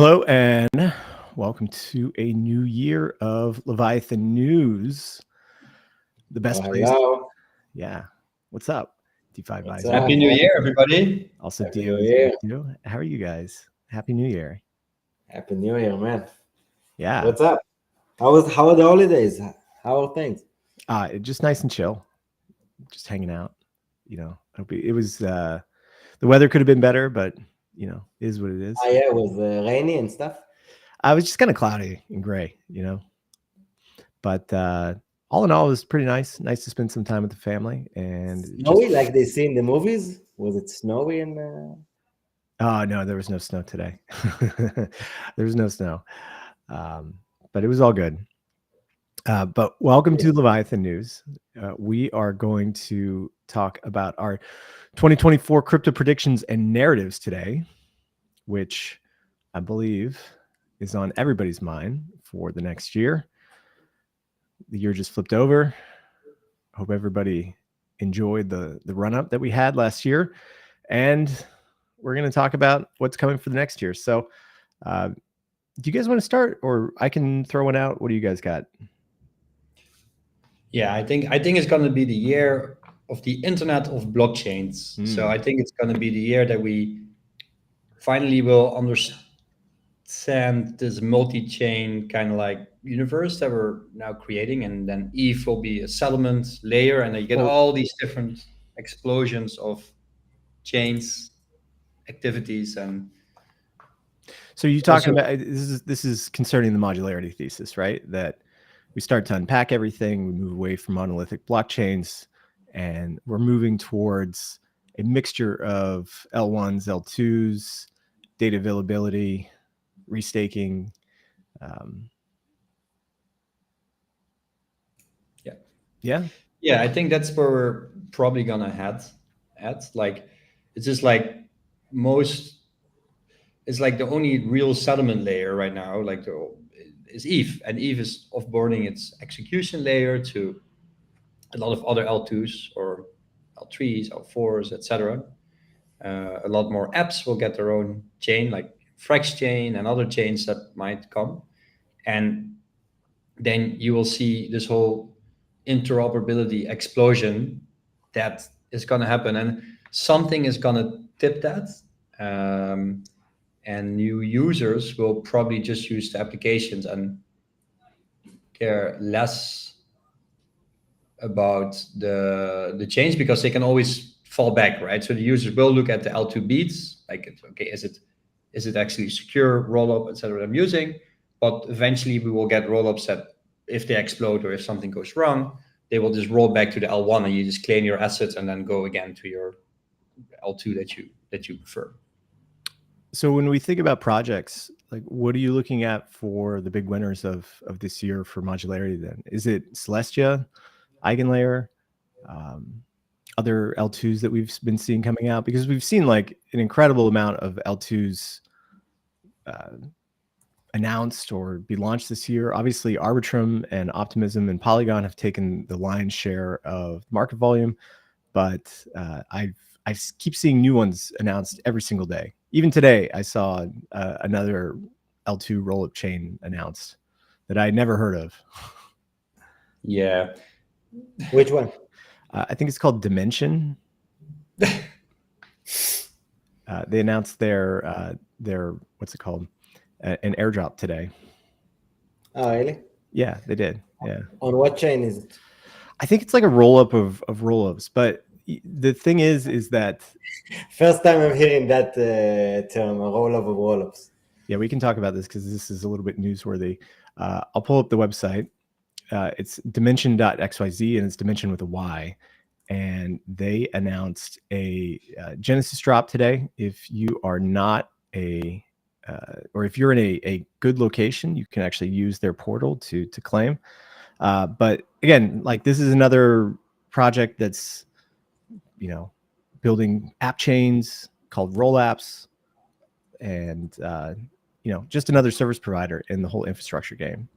Hello and welcome to a new year of Leviathan News. The best place. Hello. Yeah. What's up? DeFi What's Visor. up? Happy New Year, everybody. Also, Happy Dio New is Year. here too. How are you guys? Happy New Year. Happy New Year, man. Yeah. What's up? How are the holidays? How are things? Just nice and chill. Just hanging out. It was the weather could have been better, but it is what it is. Yeah, it was rainy and stuff. I was just kind of cloudy and gray, But all in all, it was pretty nice. Nice to spend some time with the family and Snowy, like they see in the movies. Was it snowy and? Oh no, there was no snow today. There was no snow, but it was all good. But welcome to Leviathan News. We are going to talk about our 2024 crypto predictions and narratives today, which I believe is on everybody's mind for the next year. The year just flipped over. Hope everybody enjoyed the run-up that we had last year. And we're going to talk about what's coming for the next year. So do you guys want to start, or I can throw one out? What do you guys got? Yeah, I think it's going to be the year of the Internet of Blockchains. So I think it's going to be the year that we finally will understand this multi-chain kind of like universe that we're now creating, and then ETH will be a settlement layer, and then you get all these different explosions of chains, activities, and so you're talking about this is concerning the modularity thesis, right? That we start to unpack everything, we move away from monolithic blockchains, and we're moving towards a mixture of L1s, L2s, data availability, restaking. Yeah, I think that's where we're probably gonna head at. Like, it's just like it's like the only real settlement layer right now, like is ETH, and ETH is offboarding its execution layer to a lot of other L2s or L3s, L4s, etc. A lot more apps will get their own chain, like Frax chain and other chains that might come, and then you will see this whole interoperability explosion that is going to happen, and something is going to tip that. And new users will probably just use the applications and care less about the change, because they can always fall back, right? So the users will look at the L2 beats, like, okay, is it actually secure rollup, etc. I'm using, but eventually we will get rollups that if they explode or if something goes wrong, they will just roll back to the L1, and you just claim your assets and then go again to your L2 that you prefer. So when we think about projects, like, what are you looking at for the big winners of this year for modularity then? Is it Celestia, Eigenlayer, other L2s that we've been seeing coming out? Because we've seen like an incredible amount of L2s announced or be launched this year. Obviously, Arbitrum and Optimism and Polygon have taken the lion's share of market volume, but I keep seeing new ones announced every single day. Even today, I saw another L2 rollup chain announced that I had never heard of. Yeah. Which one? I think it's called Dimension. They announced their what's it called? An airdrop today. Oh, really? Yeah, they did. Yeah. On what chain is it? I think it's like a roll-up of roll-ups, but the thing is that first time I'm hearing that term, a roll-up of roll-ups. Yeah, we can talk about this because this is a little bit newsworthy. I'll pull up the website. It's dimension.xyz, and it's Dimension with a Y. And they announced a Genesis drop today. If you are not or if you're in a good location, you can actually use their portal to claim. But again, like, this is another project that's, building app chains called roll apps, and just another service provider in the whole infrastructure game.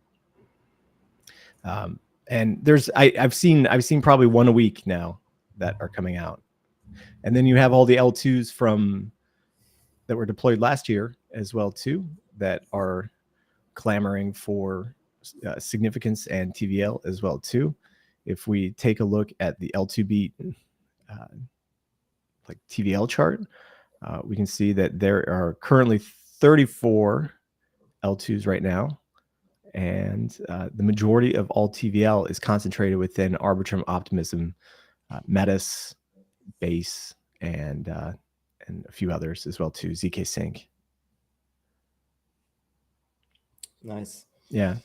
And there's I've seen probably one a week now that are coming out, and then you have all the L2s from that were deployed last year as well too. that are clamoring for significance and TVL as well too. If we take a look at the L2 beat like TVL chart, we can see that there are currently 34 L2s right now, and the majority of all TVL is concentrated within Arbitrum, Optimism, Metis, Base, and a few others as well too, ZK Sync. Nice. Yeah.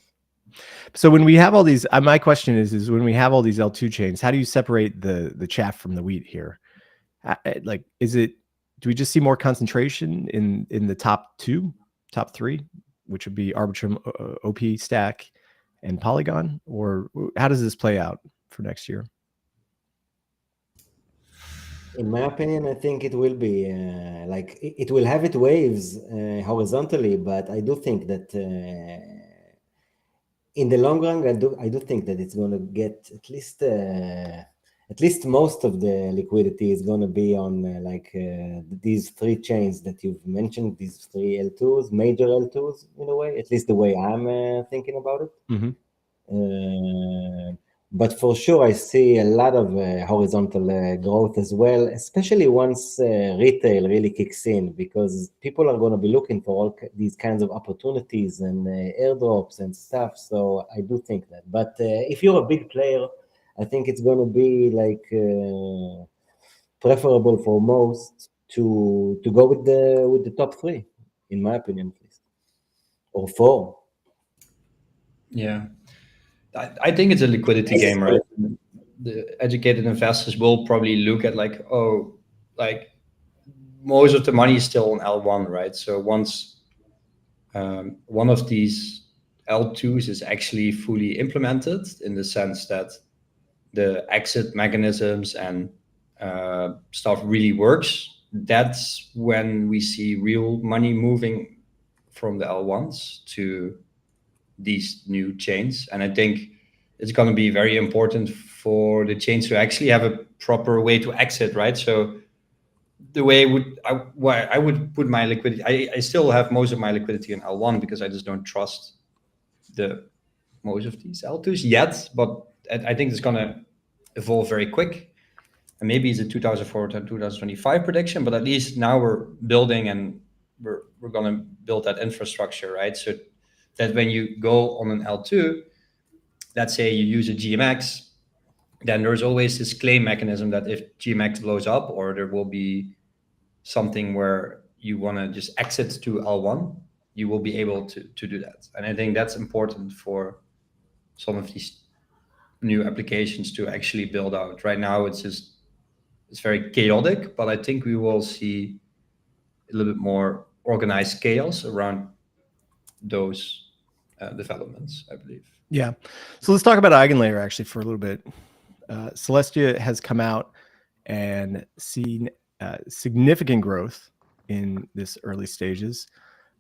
So when we have all these, my question is when we have all these L2 chains, how do you separate the chaff from the wheat here? Like, do we just see more concentration in the top three, which would be Arbitrum, OP, Stack, and Polygon? Or how does this play out for next year? In my opinion, I think it will be like it will have its waves horizontally, but I do think that in the long run, I do think that it's going to get at least most of the liquidity is going to be on these three chains that you've mentioned, these three L2s, major L2s in a way, at least the way I'm thinking about it. Mm-hmm. But for sure, I see a lot of horizontal growth as well, especially once retail really kicks in, because people are going to be looking for all these kinds of opportunities and airdrops and stuff. So I do think that. But if you're a big player, I think it's going to be like preferable for most to go with the top three, in my opinion, at least, or four. Yeah. I think it's a liquidity game, right? The educated investors will probably look at like most of the money is still on L1, right? So once one of these L2s is actually fully implemented, in the sense that the exit mechanisms and stuff really works, that's when we see real money moving from the L1s to these new chains. And I think it's going to be very important for the chains to actually have a proper way to exit, right? So the way I would put my liquidity, I still have most of my liquidity in L1 because I just don't trust most of these L2s yet, but I think it's going to evolve very quick. And maybe it's a 2004 to 2025 prediction, but at least now we're building and we're going to build that infrastructure, right? So that when you go on an L2, let's say you use a GMX, then there's always this claim mechanism that if GMX blows up or there will be something where you want to just exit to L1, you will be able to do that. And I think that's important for some of these new applications to actually build out. Right now, it's very chaotic, but I think we will see a little bit more organized chaos around those developments, I believe. Yeah. So let's talk about Eigenlayer actually for a little bit. Celestia has come out and seen significant growth in this early stages.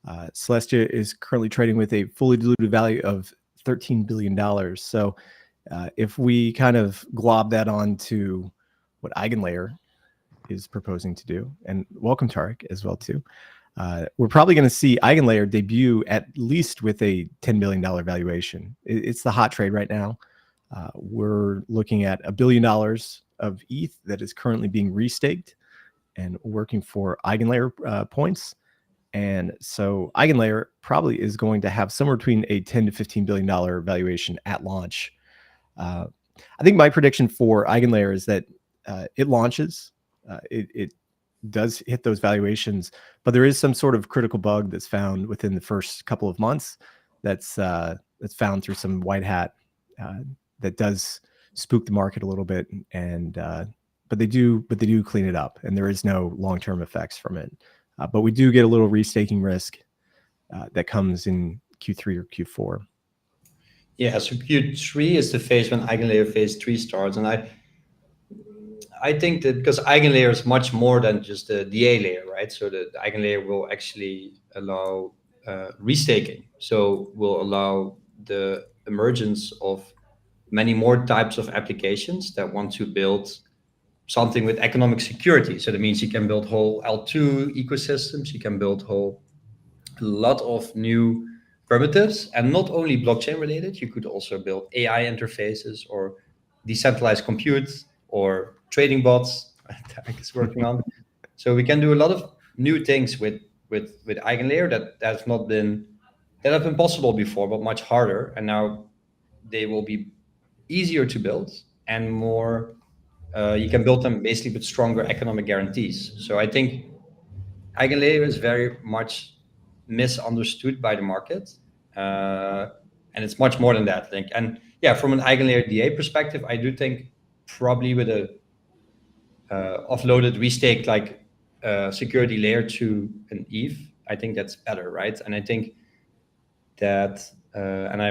Celestia is currently trading with a fully diluted value of $13 billion. So if we kind of glob that onto what Eigenlayer is proposing to do, and welcome Tarek as well too, we're probably going to see Eigenlayer debut at least with a $10 billion valuation. It's the hot trade right now. We're looking at $1 billion of ETH that is currently being restaked and working for Eigenlayer points. And so Eigenlayer probably is going to have somewhere between a $10 to $15 billion valuation at launch. I think my prediction for Eigenlayer is that it launches. It does hit those valuations, but there is some sort of critical bug that's found within the first couple of months that's found through some white hat that does spook the market a little bit, and but they do clean it up, and there is no long-term effects from it. But we do get a little restaking risk that comes in Q3 or Q4. Yeah, so Q3 is the phase when Eigenlayer phase 3 starts, and I think that because Eigenlayer is much more than just the DA layer, right? So the Eigenlayer will actually allow restaking, so will allow the emergence of many more types of applications that want to build something with economic security. So that means you can build whole L2 ecosystems, you can build whole a lot of new primitives, and not only blockchain related. You could also build AI interfaces or decentralized compute or trading bots. Tarek is working on. So we can do a lot of new things with Eigenlayer that have been possible before, but much harder. And now they will be easier to build and more. You can build them basically with stronger economic guarantees. So I think Eigenlayer is very much misunderstood by the market, and it's much more than that. And yeah, from an Eigenlayer DA perspective, I do think probably with a offloaded restake like security layer to an ETH, I think that's better, right? And I think that, and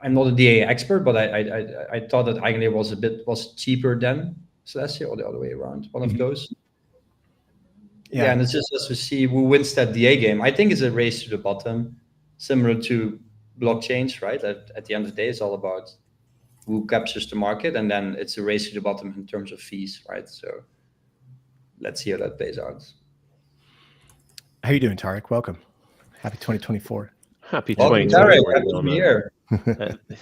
I'm not a DA expert, but I thought that Eigenlayer was cheaper than Celestia, or the other way around, one of those. Yeah, and it's just as we see who wins that DA game. I think it's a race to the bottom, similar to blockchains, right? At the end of the day, it's all about who captures the market, and then it's a race to the bottom in terms of fees, right? So let's see how that plays out. How you doing, Tarek? Welcome. Happy 2024. Happy Welcome, 2024. Tarek. Happy to be here.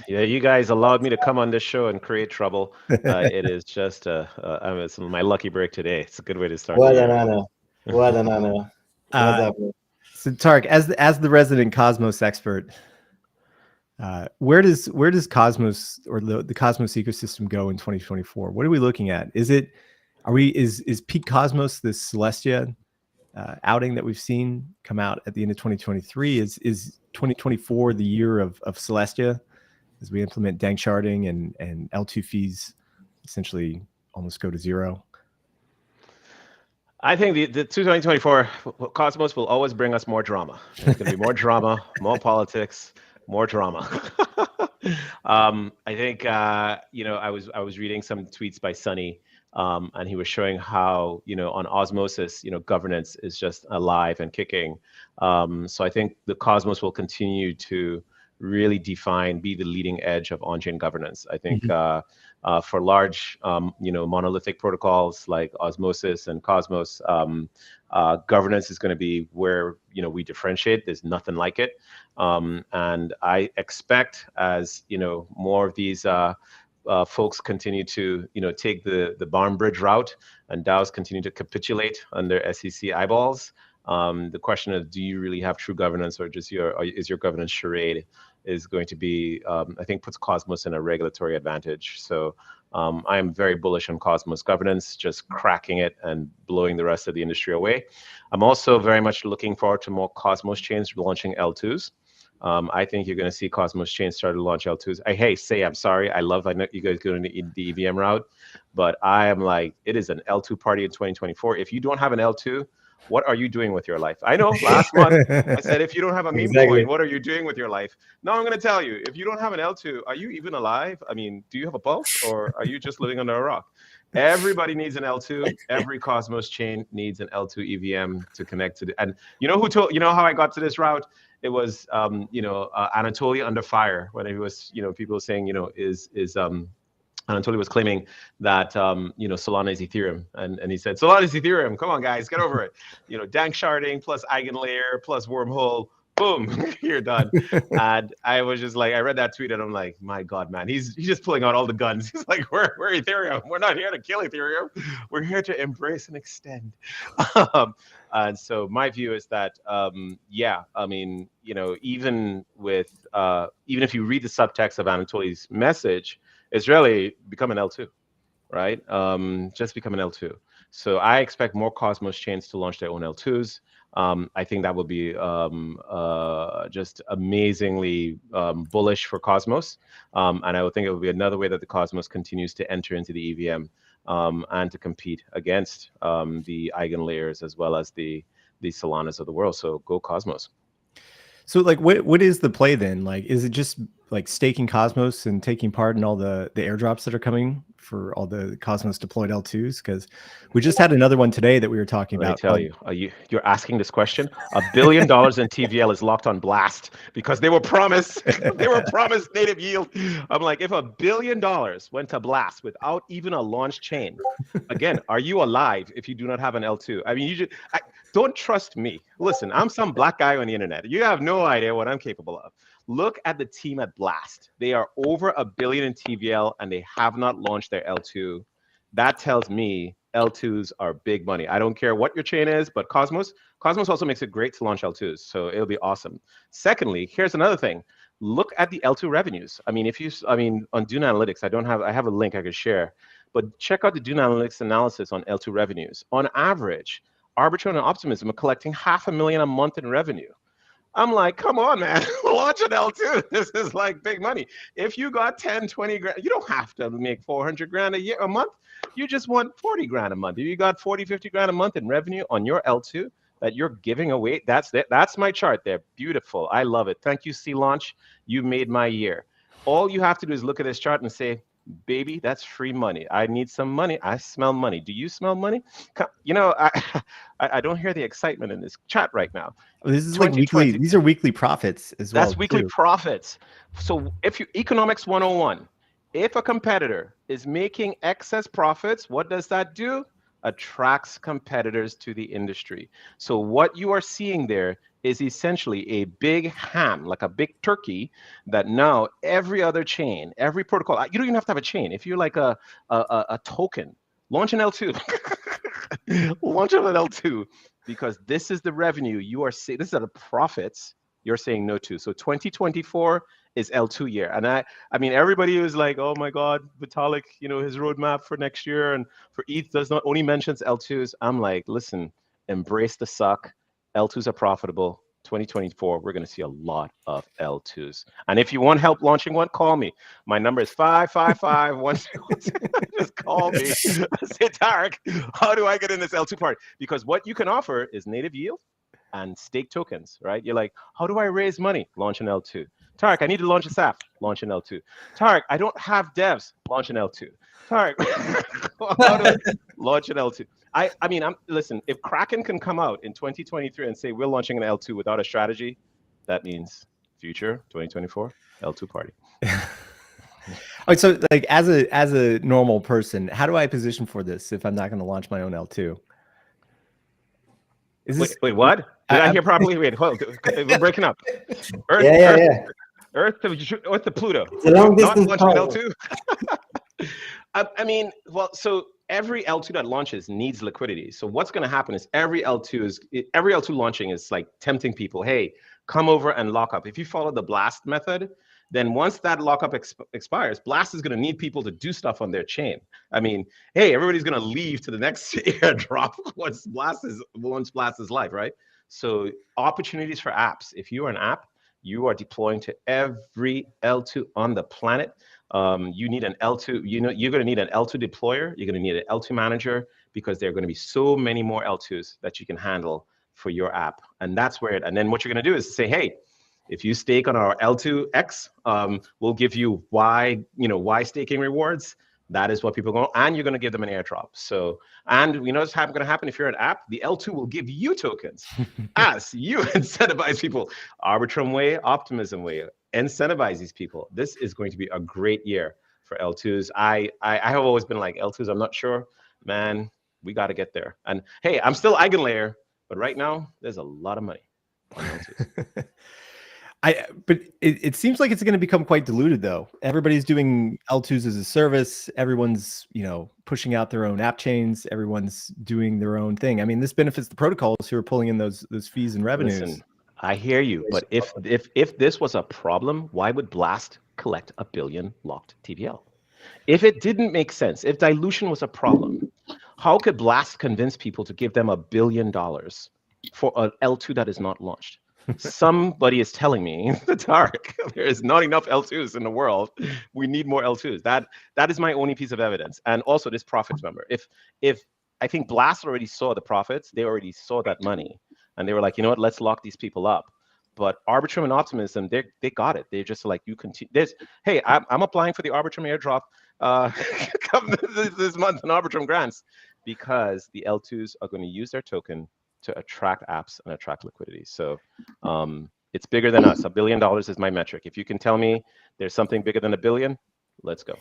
Yeah, you guys allowed me to come on this show and create trouble. It is just it's my lucky break today. It's a good way to start. What an honor. What an honor. What's up? So Tarek, as the resident Cosmos expert, where does Cosmos or the Cosmos ecosystem go in 2024? What are we looking at? Is peak Cosmos this Celestia outing that we've seen come out at the end of 2023? Is 2024 the year of Celestia as we implement dank sharding and L2 fees essentially almost go to zero? I think the 2024 Cosmos will always bring us more drama. There's going to be more drama, more politics, more drama. I think I was reading some tweets by Sunny, and he was showing how on Osmosis governance is just alive and kicking. So I think the Cosmos will continue to really be the leading edge of on-chain governance. I think for large monolithic protocols like Osmosis and Cosmos, governance is going to be where we differentiate. There's nothing like it, and I expect as more of these folks continue to take the barn bridge route and DAOs continue to capitulate under SEC eyeballs. The question of do you really have true governance or just is your governance charade is going to be I think puts Cosmos in a regulatory advantage. So I am very bullish on Cosmos governance, just cracking it and blowing the rest of the industry away. I'm also very much looking forward to more Cosmos chains launching L2s. I think you're going to see Cosmos chains start to launch L2s. I'm sorry. I know you guys going the EVM route, but I am like, it is an L2 party in 2024. If you don't have an L2, what are you doing with your life? I know last month I said, if you don't have a meme coin, what are you doing with your life? Now I'm going to tell you, if you don't have an L2, are you even alive? I mean, do you have a pulse or are you just living under a rock? Everybody needs an L2. Every Cosmos chain needs an L2 EVM to connect to and how I got to this route? It was, Anatoly under fire when he was, people saying, Anatoly was claiming that, Solana is Ethereum. And he said, Solana is Ethereum. Come on, guys, get over it. Dank sharding plus Eigenlayer plus wormhole. Boom, you're done. And I was just like, I read that tweet and I'm like, my God, man, he's just pulling out all the guns. He's like, we're Ethereum. We're not here to kill Ethereum. We're here to embrace and extend. And so my view is that, even if you read the subtext of Anatoly's message, it's really become an L2, right? Just become an L2. So I expect more Cosmos chains to launch their own L2s. I think that will be just amazingly bullish for Cosmos. And I would think it will be another way that the Cosmos continues to enter into the EVM and to compete against the Eigenlayers as well as the Solanas of the world. So go Cosmos. So like, what is the play then? Like, is it just like staking Cosmos and taking part in all the airdrops that are coming for all the Cosmos deployed L2s? Because we just had another one today that we were talking Let me about. tell you, you're asking this question. $1 billion in TVL is locked on blast because they were promised native yield. I'm like, if $1 billion went to blast without even a launch chain, again, are you alive if you do not have an L2? I mean, don't trust me. Listen, I'm some black guy on the internet. You have no idea what I'm capable of. Look at the team at Blast. They are over $1 billion in TVL and they have not launched their L2. That tells me L2s are big money. I don't care what your chain is, but Cosmos also makes it great to launch L2s. So it'll be awesome. Secondly, here's another thing. Look at the L2 revenues. I mean, on Dune Analytics, I have a link I could share, but check out the Dune Analytics analysis on L2 revenues. On average, Arbitrum and Optimism are collecting $500,000 a month in revenue. I'm like, come on, man, launch an L2. This is like big money. If you got 10, 20 grand, you don't have to make 400 grand a month. You just want 40 grand a month. If you got 40, 50 grand a month in revenue on your L2 that you're giving away, that's my chart there. Beautiful. I love it. Thank you, C Launch. You made my year. All you have to do is look at this chart and say, baby, that's free money. I need some money. I smell money. Do you smell money? You know, I don't hear the excitement in this chat right now. This is like weekly. These are weekly profits as well. That's weekly profits. So if you economics 101, if a competitor is making excess profits, what does that do? Attracts competitors to the industry. So what you are seeing there is essentially a big ham, like a big turkey, that now every other chain, every protocol, you don't even have to have a chain. If you're like a token, launch an L2. Launch an L2, because this is the revenue you are seeing. This are the profits you're saying no to. So 2024 is L2 year. And I mean, everybody was like, oh my God, Vitalik, you know, his roadmap for next year and for ETH does not only mentions L2s. I'm like, listen, embrace the suck. L2s are profitable. 2024, we're going to see a lot of L2s. And if you want help launching one, call me. My number is 555-121. Just call me. Say, Tarek, how do I get in this L2 part? Because what you can offer is native yield and stake tokens, right? You're like, how do I raise money? Launch an L2. Tarek, I need to launch a SAF. Launch an L2. Tarek, I don't have devs. Launch an L2. Tarek, how do I launch an L2? I mean, listen, if Kraken can come out in 2023 and say we're launching an L2 without a strategy, that means future 2024 L2 party. All right, so like as a normal person, how do I position for this if I'm not going to launch my own L2? Is this, wait, what? Did I hear properly? Wait, hold on. We're breaking up. Earth to Pluto. It's a long distance not launching L2. I mean, well, so every L2 that launches needs liquidity. So what's going to happen is every L2 launching is like tempting people. Hey, come over and lock up. If you follow the Blast method, then once that lockup expires, Blast is going to need people to do stuff on their chain. I mean, hey, everybody's going to leave to the next airdrop once Blast is live, right? So opportunities for apps. If you are an app, you are deploying to every L2 on the planet. You need an L2, you're going to need an L2 deployer. You're going to need an L2 manager, because there are going to be so many more L2s that you can handle for your app. And that's where and then what you're going to do is say, hey, if you stake on our L2X, we'll give you Y staking rewards. That is what people go, and you're going to give them an airdrop. So, and you know what's going to happen if you're an app? The L2 will give you tokens as you incentivize people. Arbitrum way, Optimism way, incentivize these people. This is going to be a great year for L2s. I have always been like, L2s, I'm not sure, man, we got to get there. And hey, I'm still Eigenlayer, but right now there's a lot of money on L2s. But it seems like it's going to become quite diluted, though. Everybody's doing L2s as a service. Everyone's, pushing out their own app chains. Everyone's doing their own thing. I mean, this benefits the protocols who are pulling in those fees and revenues. Listen, I hear you, but if this was a problem, why would Blast collect $1 billion locked TVL? If it didn't make sense, if dilution was a problem, how could Blast convince people to give them $1 billion for an L2 that is not launched? Somebody is telling me, Tarek, there is not enough L2s in the world. We need more L2s. That is my only piece of evidence. And also this profits number. If I think Blast already saw the profits, they already saw that money, and they were like, you know what, let's lock these people up. But Arbitrum and Optimism, they got it. They're just like, you continue this. Hey, I'm applying for the Arbitrum airdrop. come this month in Arbitrum grants, because the L2s are going to use their token to attract apps and attract liquidity. So it's bigger than us. $1 billion is my metric. If you can tell me there's something bigger than $1 billion, let's go.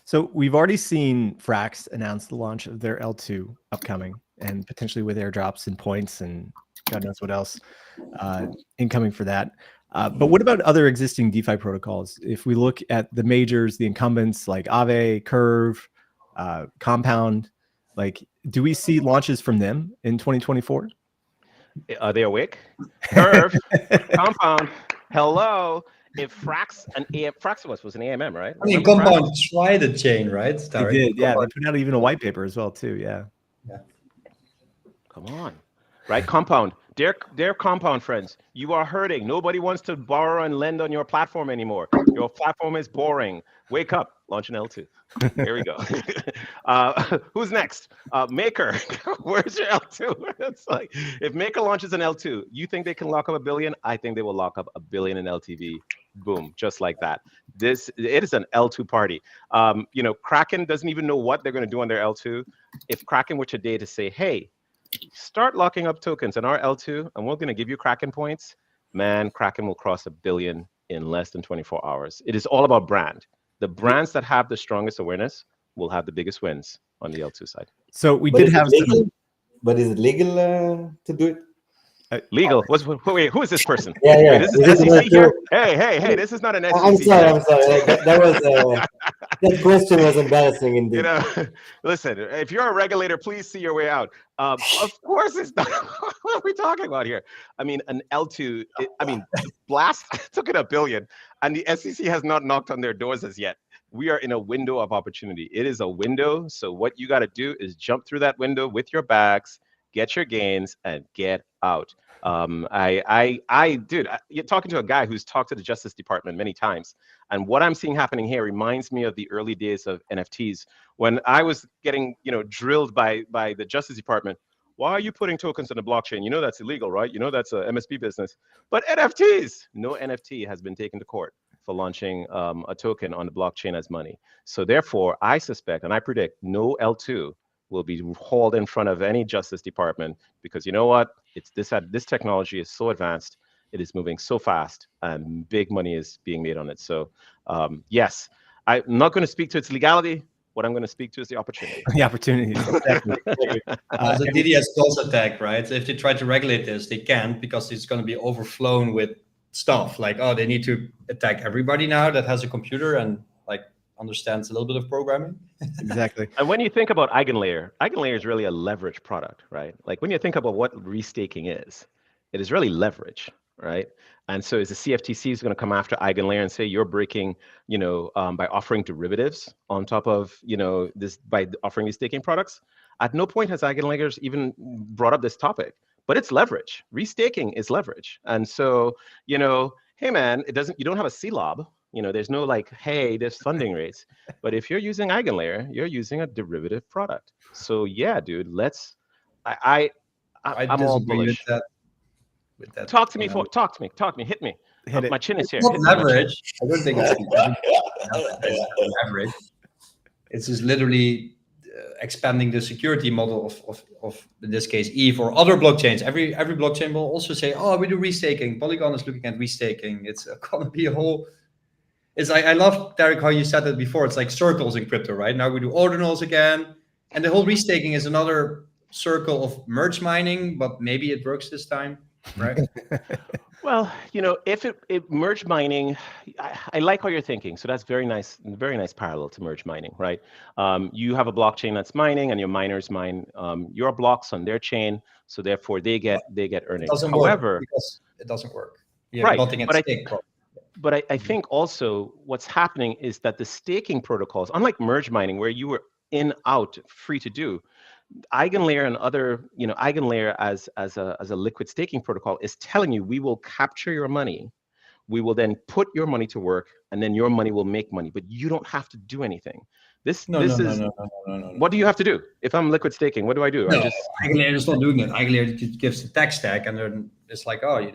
So we've already seen Frax announce the launch of their L2 upcoming, and potentially with airdrops and points and God knows what else incoming for that. But what about other existing DeFi protocols? If we look at the majors, the incumbents like Aave, Curve, Compound, like, do we see launches from them in 2024? Are they awake? Curve, Compound, hello. If Frax and Frax was an AMM, right? I mean, Remember Compound Frax? tried the chain, right? They did, yeah. They put out even a white paper as well, too. Yeah. Come on, right? Compound. Dear Compound friends, you are hurting. Nobody wants to borrow and lend on your platform anymore. Your platform is boring. Wake up. Launch an L2. There we go. Who's next? Maker. Where's your L2? It's like, if Maker launches an L2, you think they can lock up $1 billion? I think they will lock up $1 billion in LTV. Boom, just like that. It is an L2 party. Kraken doesn't even know what they're going to do on their L2. If Kraken were today to say, hey, start locking up tokens in our L2, and we're going to give you Kraken points, man, Kraken will cross $1 billion in less than 24 hours. It is all about brand. The brands that have the strongest awareness will have the biggest wins on the L2 side. So we did have some. But is it legal to do it? Legal? Wait, who is this person? Yeah. Wait, this is SEC here? Hey, this is not an SEC. I'm sorry. That was that question was embarrassing indeed. Listen, if you're a regulator, please see your way out. Of course it's not. What are we talking about here? I mean, an L2, Blast took it $1 billion, and the SEC has not knocked on their doors as yet. We are in a window of opportunity. It is a window, so what you got to do is jump through that window with your bags, get your gains, and get out. Dude, you're talking to a guy who's talked to the Justice Department many times, and what I'm seeing happening here reminds me of the early days of NFTs when I was getting, drilled by the Justice Department. Why are you putting tokens on the blockchain? You know that's illegal, right? You know that's a MSP business. But NFTs, no NFT has been taken to court for launching a token on the blockchain as money. So therefore, I suspect and I predict no L2 will be hauled in front of any Justice Department, because you know what? This technology is so advanced, it is moving so fast, and big money is being made on it. So yes, I'm not going to speak to its legality. What I'm going to speak to is the opportunity. The opportunity. Exactly. It's a DDoS DOS attack, right? If they try to regulate this, they can't, because it's going to be overflown with stuff like, oh, they need to attack everybody now that has a computer and understands a little bit of programming. Exactly. And when you think about Eigenlayer is really a leverage product, right? Like when you think about what restaking is, it is really leverage, right? And so is the CFTC is going to come after Eigenlayer and say you're breaking, by offering derivatives on top of, this, by offering these staking products? At no point has Eigenlayer even brought up this topic, but it's leverage. Restaking is leverage. And so, hey man, you don't have a CLOB. There's no hey, there's funding rates. But if you're using Eigenlayer, you're using a derivative product. So yeah, dude, I'm all bullish. With that. Talk to me, hit me. Hit it. My chin is here. It's not leverage. I don't think it's leverage. It's just literally expanding the security model of in this case ETH or other blockchains. Every blockchain will also say, oh, we do restaking. Polygon is looking at restaking. It's gonna be a whole. I love, Derek, how you said it before. It's like circles in crypto, right? Now we do ordinals again, and the whole restaking is another circle of merge mining, but maybe it works this time, right? Well, if it merge mining, I like how you're thinking. So that's very nice parallel to merge mining, right? You have a blockchain that's mining, and your miners mine your blocks on their chain, so therefore they get earnings. However, because it doesn't work. Yeah, right? Nothing at stake. But I think also what's happening is that the staking protocols, unlike merge mining, where you were in, out, free to do, Eigenlayer and other, Eigenlayer as a liquid staking protocol is telling you, we will capture your money, we will then put your money to work, and then your money will make money, but you don't have to do anything. No. What do you have to do? If I'm liquid staking, what do I do? Eigenlayer is not doing that. Eigenlayer gives the tech stack, and then it's like, oh,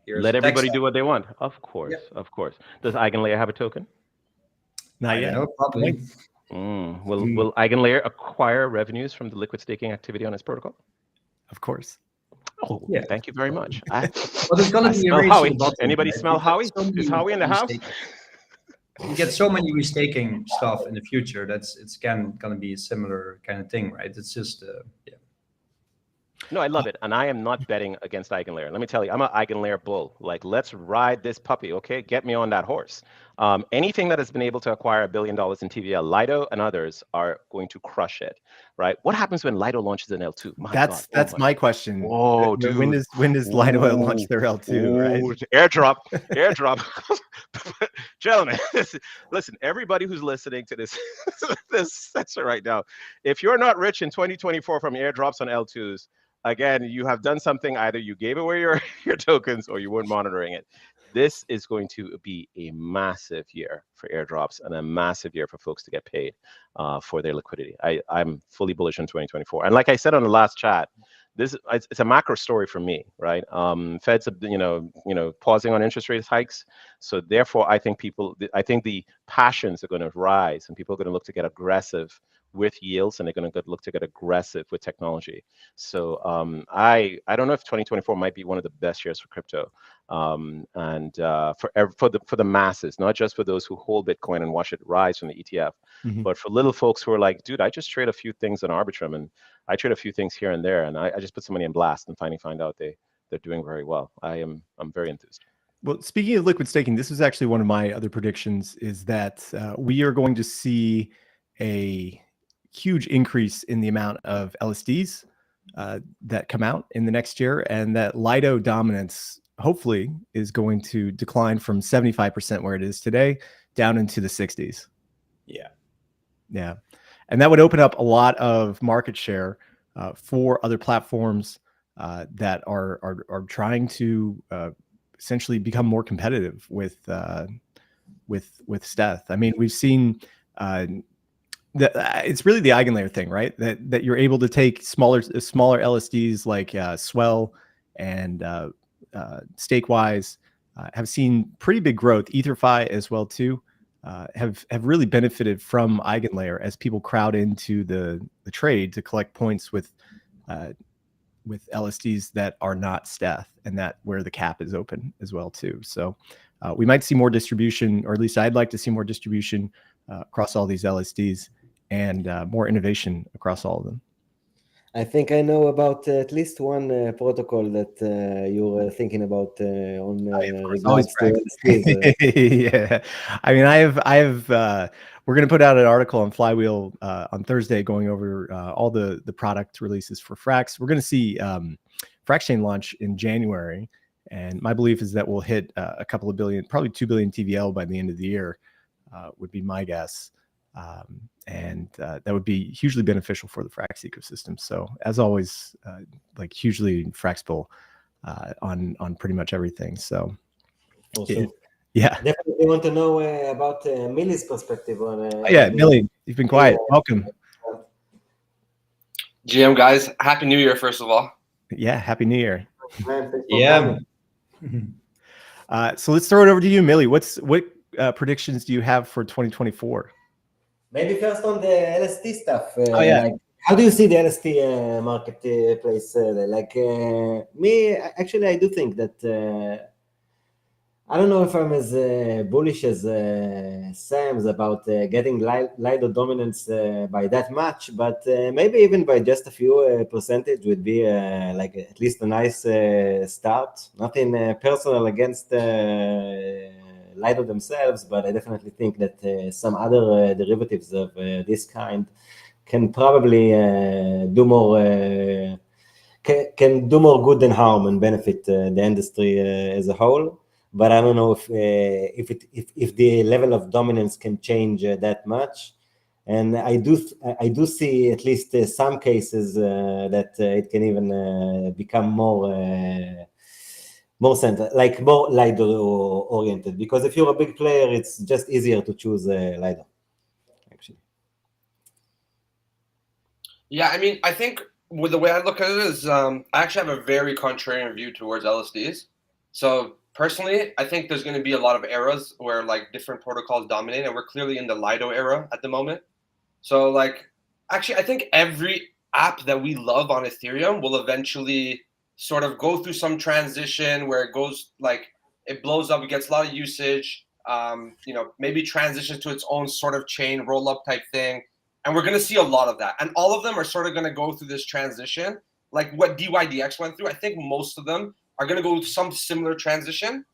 let everybody do what they want. Of course, Of course. Does Eigenlayer have a token? Not yet. Probably. Will Eigenlayer acquire revenues from the liquid staking activity on its protocol? Of course. Oh, Yeah. thank you very much. Well, there's going I to be a smell race Howie. to the bottom. Anybody right? smell Because Howie? so Is many Howie in the house? You get so many restaking stuff in the future. It's again going to be a similar kind of thing, right? It's just yeah. No, I love it. And I am not betting against Eigenlayer. Let me tell you, I'm an Eigenlayer bull. Like, let's ride this puppy, okay? Get me on that horse. Anything that has been able to acquire $1 billion in TVL, Lido and others are going to crush it, right? What happens when Lido launches an L2? That's my question. Whoa, dude. When does Lido launch their L2, right? Airdrop. Gentlemen, listen, everybody who's listening to this, this session right now, if you're not rich in 2024 from airdrops on L2s, again, you have done something. Either you gave away your tokens or you weren't monitoring it. This is going to be a massive year for airdrops and a massive year for folks to get paid for their liquidity. I'm fully bullish on 2024. And like I said on the last chat, it's a macro story for me, right? Fed's pausing on interest rate hikes, so therefore I think the passions are going to rise and people are going to look to get aggressive with yields, and they're going to look to get aggressive with technology. So I don't know if 2024 might be one of the best years for crypto, and for the masses, not just for those who hold Bitcoin and watch it rise from the ETF, but for little folks who are like, dude, I just trade a few things on Arbitrum, and I trade a few things here and there, and I just put some money in Blast and finally find out they're doing very well. I'm very enthused. Well, speaking of liquid staking, this is actually one of my other predictions, is that we are going to see a huge increase in the amount of LSDs that come out in the next year, and that Lido dominance hopefully is going to decline from 75% where it is today down into the 60s. Yeah. And that would open up a lot of market share for other platforms that are trying to essentially become more competitive with Steth. I mean, we've seen it's really the Eigenlayer thing, right? That you're able to take smaller LSDs like Swell and Stakewise have seen pretty big growth. EtherFi as well too have really benefited from Eigenlayer as people crowd into the trade to collect points with LSDs that are not Steth, and that where the cap is open as well too. So we might see more distribution, or at least I'd like to see more distribution across all these LSDs, and more innovation across all of them. I think I know about at least one protocol that you were thinking about on regards to LSDs. Yeah, I mean, I have. We're going to put out an article on Flywheel on Thursday, going over all the product releases for Frax. We're going to see Frax Chain launch in January, and my belief is that we'll hit a couple of billion, probably 2 billion TVL by the end of the year, would be my guess. And that would be hugely beneficial for the Frax ecosystem. So as always, like hugely Fraxable on pretty much everything. So yeah, definitely want to know about Millie's perspective on. Yeah, Millie, you've been quiet. Welcome. GM guys, Happy New Year first of all. Yeah, Happy New Year. Yeah. So let's throw it over to you, Millie. What predictions do you have for 2024? Maybe first on the LSD stuff. Yeah. How do you see the LSD marketplace? Me, actually, I do think that I don't know if I'm as bullish as Sam's about getting Lido dominance by that much, but maybe even by just a few percentage would be like at least a nice start. Nothing personal against Lido themselves, but I definitely think that some other derivatives of this kind can probably do more good than harm and benefit the industry as a whole. But I don't know if the level of dominance can change that much. And I do see at least some cases that it can even become more center, like more Lido oriented. Because if you're a big player, it's just easier to choose Lido. Actually. Yeah, I mean, I think with the way I look at it is, I actually have a very contrarian view towards LSDs. So personally, I think there's going to be a lot of eras where like different protocols dominate, and we're clearly in the Lido era at the moment. So like, actually, I think every app that we love on Ethereum will eventually sort of go through some transition where it goes like, it blows up, it gets a lot of usage, maybe transitions to its own sort of chain roll up type thing. And we're going to see a lot of that. And all of them are sort of going to go through this transition, like what DYDX went through. I think most of them are going to go through some similar transition.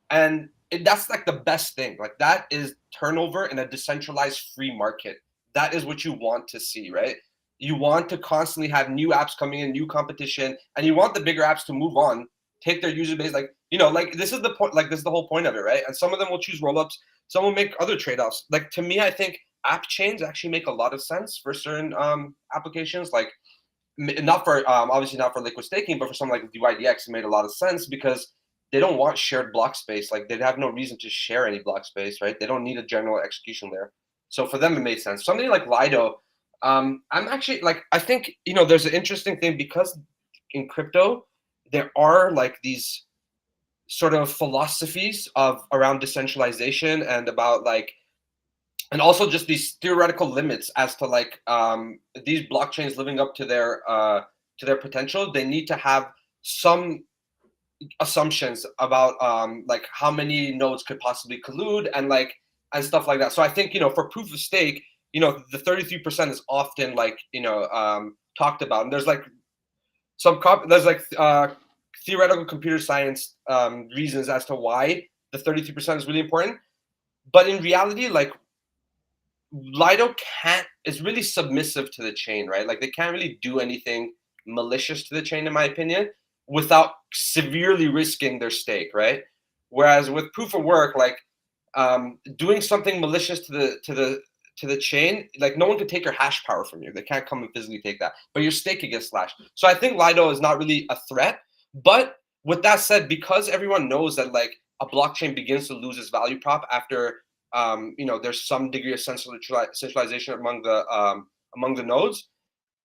And that's like the best thing. Like that is turnover in a decentralized free market. That is what you want to see, right? You want to constantly have new apps coming in, new competition, and you want the bigger apps to move on, take their user base. Like, like this is the point, like this is the whole point of it, right? And some of them will choose rollups, some will make other trade-offs. Like to me, I think app chains actually make a lot of sense for certain applications. Like not for obviously not for liquid staking, but for something like DYDX, it made a lot of sense because they don't want shared block space. Like they have no reason to share any block space, right? They don't need a general execution layer. So for them, it made sense. Something like Lido, I'm actually like, I think, there's an interesting thing because in crypto, there are like these sort of philosophies around decentralization and about like, and also just these theoretical limits as to like these blockchains living up to their potential. They need to have some assumptions about like how many nodes could possibly collude and stuff like that. So I think for proof of stake, the 33% is often like talked about, and there's like theoretical computer science reasons as to why the 33% is really important. But in reality, like Lido is really submissive to the chain, right? Like they can't really do anything malicious to the chain, in my opinion, without severely risking their stake, right? Whereas with proof of work, like doing something malicious to the chain, like no one can take your hash power from you. They can't come and physically take that, but your stake can get slashed. So I think Lido is not really a threat. But with that said, because everyone knows that like a blockchain begins to lose its value prop after there's some degree of centralization among the nodes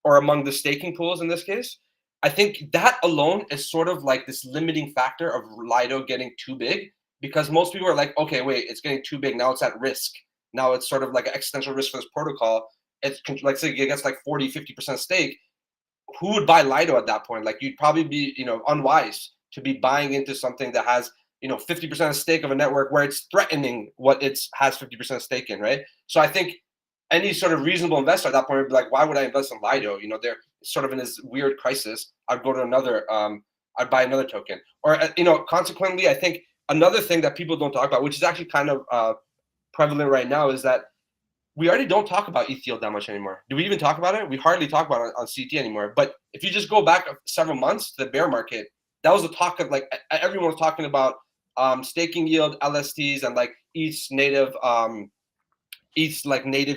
or among the staking pools in this case. I think that alone is sort of like this limiting factor of Lido getting too big, because most people are like, okay, wait, it's getting too big. Now it's at risk. Now it's sort of like an existential risk for this protocol. It's like, say it gets like 40, 50% stake. Who would buy Lido at that point? Like you'd probably be, unwise to be buying into something that has, 50% stake of a network where it's threatening what it has 50% stake in, right? So I think any sort of reasonable investor at that point would be like, why would I invest in Lido? They're sort of in this weird crisis. I'd go to another, I'd buy another token. Or, consequently, I think another thing that people don't talk about, which is actually kind of prevalent right now, is that we already don't talk about ETH yield that much anymore. Do we even talk about it? We hardly talk about it on CT anymore. But if you just go back several months to the bear market, that was the talk of like everyone was talking about staking yield, LSTs, and like ETH's native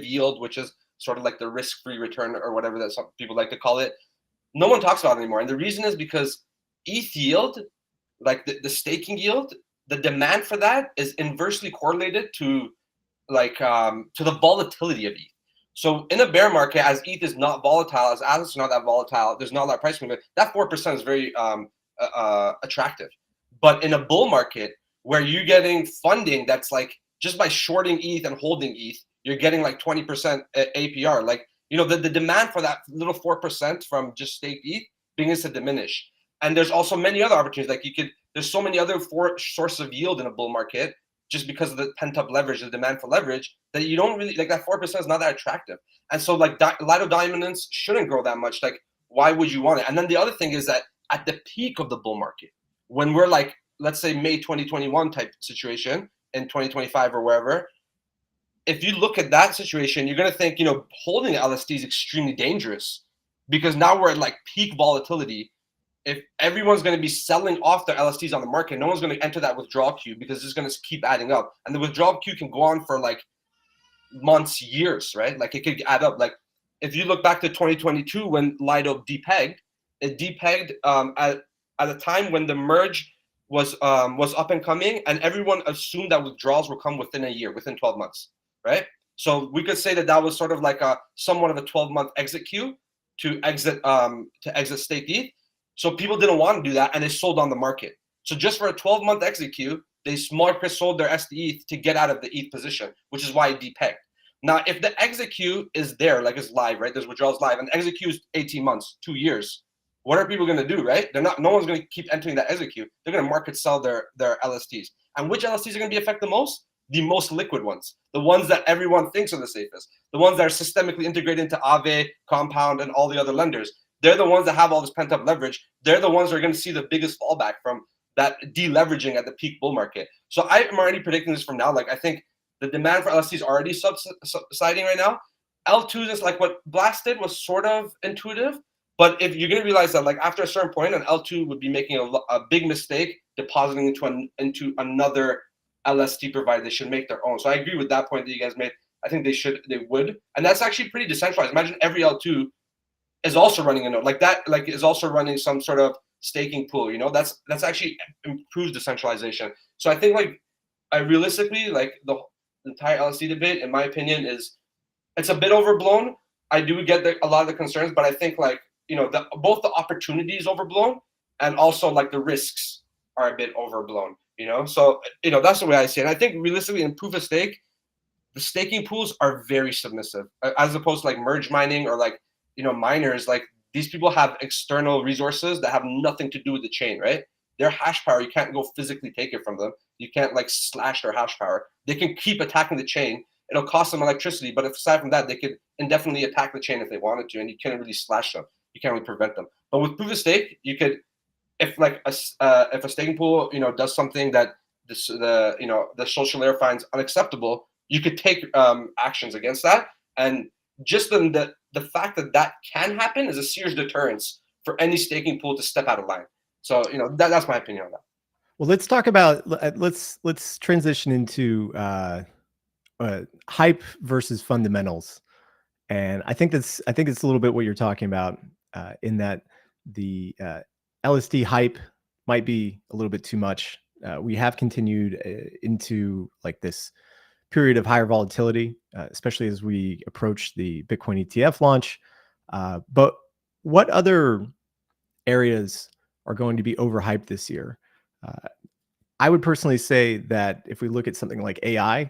yield, which is sort of like the risk-free return or whatever that some people like to call it. No one talks about it anymore. And the reason is because ETH yield, like the staking yield, the demand for that is inversely correlated to the volatility of ETH. So in a bear market, as ETH is not volatile, as assets are not that volatile, there's not a lot of price movement, that 4% is very attractive. But in a bull market where you're getting funding that's like just by shorting ETH and holding ETH, you're getting like 20% APR. Like, the demand for that little 4% from just staked ETH begins to diminish. And there's also many other opportunities. Like there's so many other sources of yield in a bull market just because of the pent up leverage, the demand for leverage, that you don't really like. That 4% is not that attractive. And so like Lido dominance shouldn't grow that much. Like, why would you want it? And then the other thing is that at the peak of the bull market, when we're like, let's say May 2021 type situation in 2025 or wherever, if you look at that situation, you're going to think, holding LSD is extremely dangerous, because now we're at like peak volatility. If everyone's going to be selling off their LSTs on the market, no one's going to enter that withdrawal queue, because it's going to keep adding up. And the withdrawal queue can go on for like months, years, right? Like it could add up. Like if you look back to 2022 when Lido depegged, it depegged at a time when the merge was up and coming, and everyone assumed that withdrawals will come within a year, within 12 months, right? So we could say that was sort of like somewhat of a 12-month exit queue to exit stake ETH. So people didn't want to do that, and they sold on the market. So just for a 12-month exit queue, they sold their SDETH to get out of the ETH position, which is why it depegged. Now, if the execute is there, like it's live, right? There's withdrawals live, and execute is 18 months, 2 years. What are people going to do, right? They're not. No one's going to keep entering that execute. They're going to market sell their LSTs. And which LSTs are going to be affected the most? The most liquid ones, the ones that everyone thinks are the safest, the ones that are systemically integrated into Aave, Compound, and all the other lenders. They're the ones that have all this pent-up leverage. They're the ones that are going to see the biggest fallback from that deleveraging at the peak bull market. So I'm already predicting this from now. Like, I think the demand for LSTs is already subsiding right now. L2s is like what Blast did, was sort of intuitive. But if you're going to realize that, like, after a certain point, an L2 would be making a big mistake depositing into another LST provider. They should make their own. So I agree with that point that you guys made. I think they would. And that's actually pretty decentralized. Imagine every L2 is also running a node like that, like is also running some sort of staking pool. You know, that's actually improves decentralization. So I think, like, I realistically, like, the entire LST debate, in my opinion, it's a bit overblown. I do get a lot of the concerns, but I think, like, you know, both the opportunities overblown and also, like, the risks are a bit overblown, you know? So, you know, that's the way I see it. And I think realistically in proof of stake, the staking pools are very submissive as opposed to, like, merge mining or, like, you know, miners. Like, these people have external resources that have nothing to do with the chain, right? Their hash power, you can't go physically take it from them. You can't, like, slash their hash power. They can keep attacking the chain. It'll cost them electricity, but aside from that, they could indefinitely attack the chain if they wanted to, and you can't really slash them. You can't really prevent them. But with proof of stake, you could, if, like, if a staking pool, you know, does something that the social layer finds unacceptable, you could take actions against that. And just the fact that can happen is a serious deterrence for any staking pool to step out of line. So, you know, that's my opinion on that. Well, let's talk about, let's transition into hype versus fundamentals. And I think it's a little bit what you're talking about, in that the LSD hype might be a little bit too much. We have continued into, like, this period of higher volatility, especially as we approach the Bitcoin ETF launch. But what other areas are going to be overhyped this year? I would personally say that if we look at something like AI,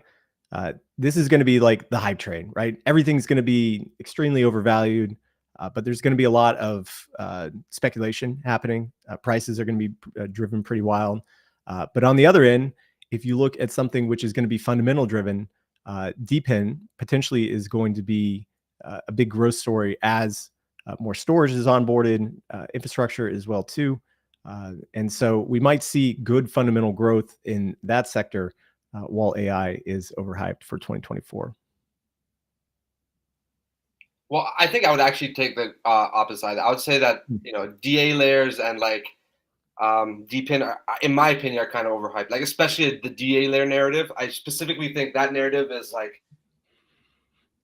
this is going to be like the hype train, right? Everything's going to be extremely overvalued, but there's going to be a lot of speculation happening. Prices are going to be driven pretty wild. But on the other end, if you look at something which is going to be fundamental driven, DePIN potentially is going to be a big growth story as more storage is onboarded, infrastructure as well too. And so we might see good fundamental growth in that sector while AI is overhyped for 2024. Well, I think I would actually take the opposite side. I would say that, you know, DA layers and, like, DePIN are, in my opinion, are kind of overhyped. Like, especially the DA layer narrative. I specifically think that narrative is, like,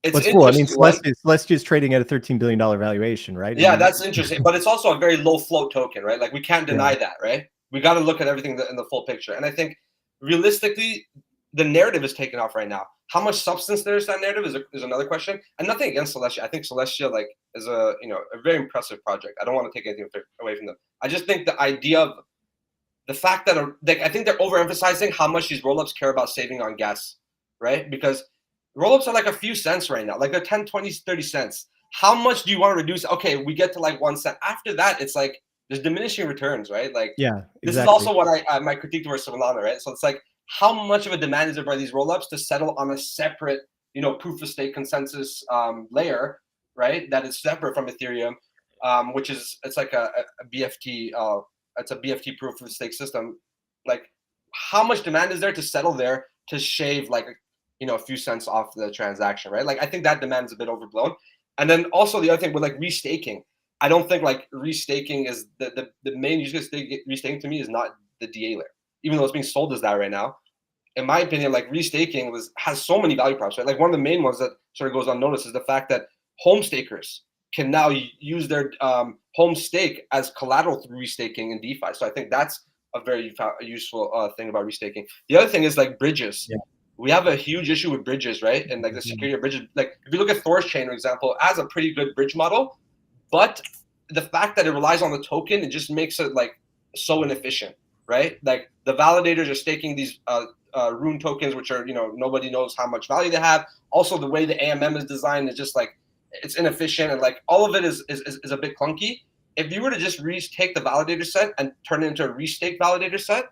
it's cool. I mean, Celestia is trading at a $13 billion valuation, right? Yeah, that's interesting. But it's also a very low float token, right? Like, we can't deny that, right? We got to look at everything in the full picture. And I think realistically, the narrative is taken off right now. How much substance there is to that narrative is another question. And nothing against Celestia. I think Celestia, like, is a very impressive project. I don't want to take anything away from them. I just think the idea of the fact that I think they're overemphasizing how much these rollups care about saving on gas, right? Because rollups are like a few cents right now. Like, they're 10, 20, 30 cents. How much do you want to reduce? Okay, we get to, like, 1 cent. After that, it's like there's diminishing returns, right? Like, yeah, exactly. This is also what my critique towards Solana, right? So it's like, how much of a demand is there by these rollups to settle on a separate, you know, proof of stake consensus layer, right? That is separate from Ethereum, which is, it's like a BFT. It's a BFT proof of stake system. Like, how much demand is there to settle there to shave, like, you know, a few cents off the transaction, right? Like, I think that demand is a bit overblown. And then also the other thing with, like, restaking, I don't think, like, restaking is the main use case. Restaking to me is not the DA layer, even though it's being sold as that right now. In my opinion, like, restaking has so many value props, right? Like, one of the main ones that sort of goes unnoticed is the fact that home stakers can now use their home stake as collateral through restaking in DeFi. So I think that's a very useful thing about restaking. The other thing is, like, bridges. Yeah. We have a huge issue with bridges, right? And, like, the security of bridges. Like, if you look at Thor's chain, for example, it has a pretty good bridge model, but the fact that it relies on the token, it just makes it, like, so inefficient, right? Like, the validators are staking these Rune tokens, which are, nobody knows how much value they have. Also, the way the AMM is designed is just like, it's inefficient, and like all of it is a bit clunky. If you were to just take the validator set and turn it into a restake validator set,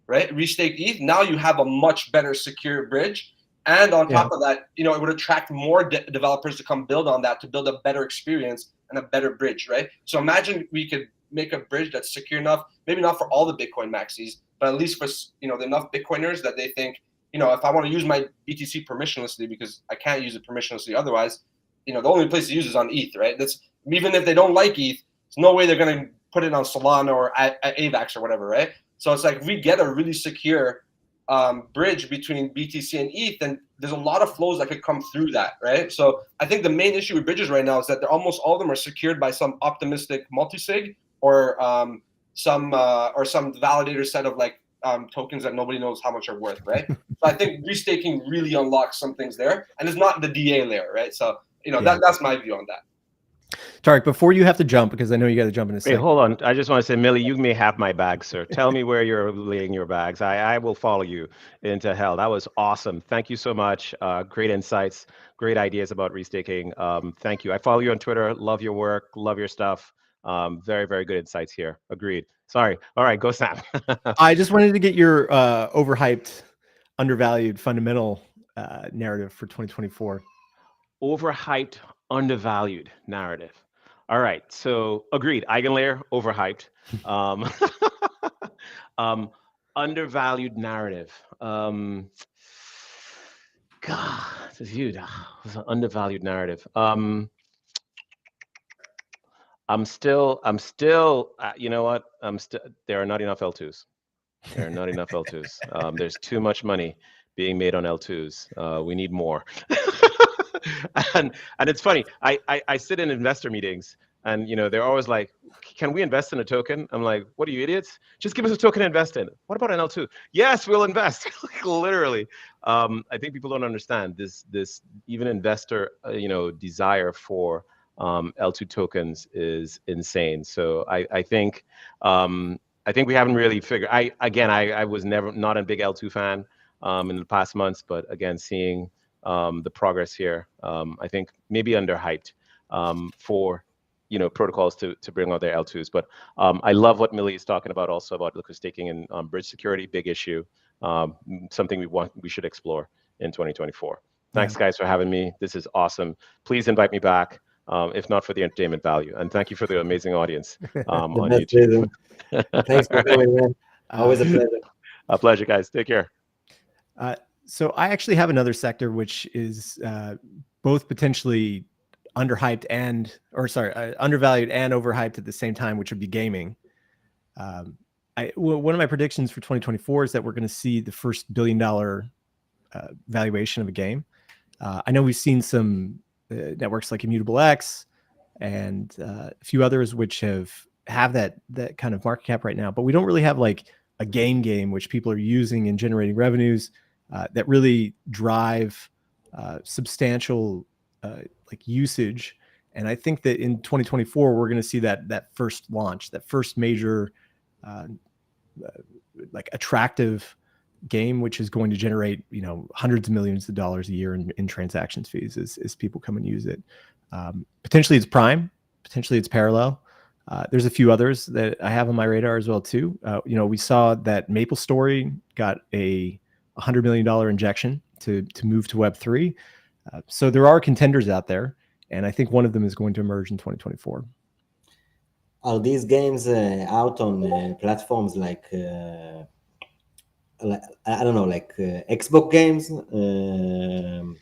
right? Restake ETH, now you have a much better secure bridge. And on top of that, it would attract more developers to come build on that, to build a better experience and a better bridge, right? So imagine we could make a bridge that's secure enough, maybe not for all the Bitcoin maxis, but at least for enough Bitcoiners that they think, if I want to use my BTC permissionlessly, because I can't use it permissionlessly otherwise, the only place to use is on ETH, right? That's, even if they don't like ETH, there's no way they're going to put it on Solana or at AVAX or whatever, right? So it's like, we get a really secure bridge between BTC and ETH, and there's a lot of flows that could come through that, right? So I think the main issue with bridges right now is that almost all of them are secured by some optimistic multisig or some validator set of like tokens that nobody knows how much are worth, right? So I think restaking really unlocks some things there, and it's not the DA layer, right? So that's my view on that. Tarek, before you have to jump, because I know you got to jump in a second. Wait, hold on. I just want to say, Millie, you may have my bag, sir. Tell me where you're laying your bags. I will follow you into hell. That was awesome. Thank you so much. Great insights, great ideas about restaking. Thank you. I follow you on Twitter. Love your work. Love your stuff. Very, very good insights here. Agreed. Sorry. All right, go Sam. I just wanted to get your overhyped, undervalued fundamental narrative for 2024. Overhyped, undervalued narrative. All right, so agreed. Eigenlayer, overhyped. Undervalued narrative. God, dude, it's an undervalued narrative. I'm still. You know what? There are not enough L2s. There are not enough L2s. There's too much money being made on L2s. We need more. and it's funny. I sit in investor meetings, and they're always like, "Can we invest in a token?" I'm like, "What are you, idiots? Just give us a token to invest in." What about an L2? Yes, we'll invest. Literally. I think people don't understand this even investor desire for L2 tokens is insane. So I think we haven't really figured. I was not a big L2 fan in the past months, but again, seeing the progress here, I think maybe underhyped for protocols to bring out their L2s. But I love what Millie is talking about also about liquid staking and bridge security, big issue, something we should explore in 2024. Thanks guys for having me. This is awesome. Please invite me back. If not for the entertainment value, and thank you for the amazing audience on YouTube. Thanks for coming, man. Always a pleasure. A pleasure, guys. Take care. So I actually have another sector which is both potentially undervalued and overhyped at the same time, which would be gaming. One of my predictions for 2024 is that we're going to see the first $1 billion valuation of a game. I know we've seen some networks like Immutable X and a few others which have that kind of market cap right now, but we don't really have like a game which people are using and generating revenues that really drive substantial like usage. And I think that in 2024 we're going to see that first launch, that first major like attractive game, which is going to generate hundreds of millions of dollars a year in transactions fees as people come and use it. Potentially it's Prime, potentially it's Parallel. There's a few others that I have on my radar as well too. We saw that MapleStory got a $100 million injection to move to Web3. So there are contenders out there, and I think one of them is going to emerge in 2024. Are these games out on platforms like I don't know, like Xbox games, Sony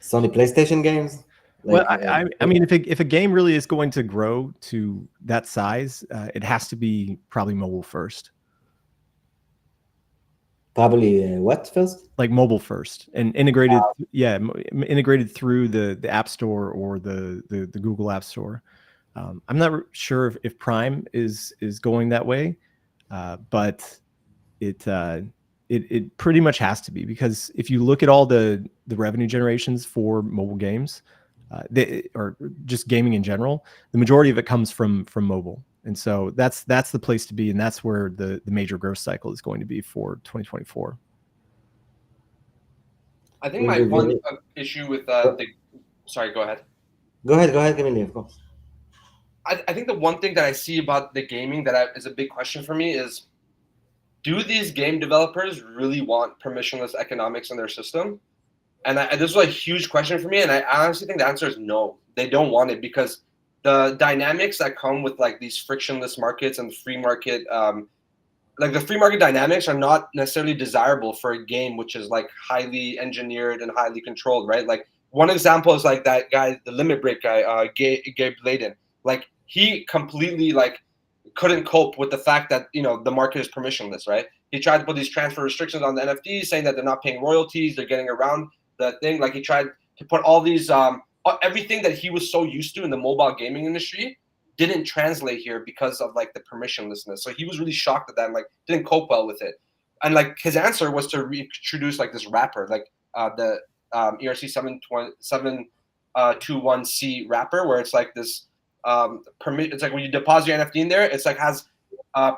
PlayStation games? Well, I mean, if a game really is going to grow to that size, it has to be probably mobile first. Probably what first? Like mobile first and integrated, integrated through the App Store or the Google App Store. I'm not sure if Prime is going that way, but it pretty much has to be, because if you look at all the revenue generations for mobile games, or just gaming in general, the majority of it comes from mobile. And so that's the place to be, and that's where the major growth cycle is going to be for 2024. I think my one issue with sorry, go ahead. Go ahead, Camille, of course. I think the one thing that I see about the gaming that is a big question for me is, do these game developers really want permissionless economics in their system? And this was a huge question for me, and I honestly think the answer is no. They don't want it, because the dynamics that come with like these frictionless markets and the free market, like the free market dynamics are not necessarily desirable for a game which is like highly engineered and highly controlled, right? Like one example is like that guy, the limit break guy, Gabe Layden. Like he completely like couldn't cope with the fact that, you know, the market is permissionless, right? He tried to put these transfer restrictions on the NFTs, saying that they're not paying royalties, they're getting around the thing. Like he tried to put all these everything that he was so used to in the mobile gaming industry didn't translate here because of like the permissionlessness. So he was really shocked at that and like didn't cope well with it. And like his answer was to reintroduce like this wrapper, like the ERC 721C wrapper, where it's like this it's like when you deposit your NFT in there, it's like has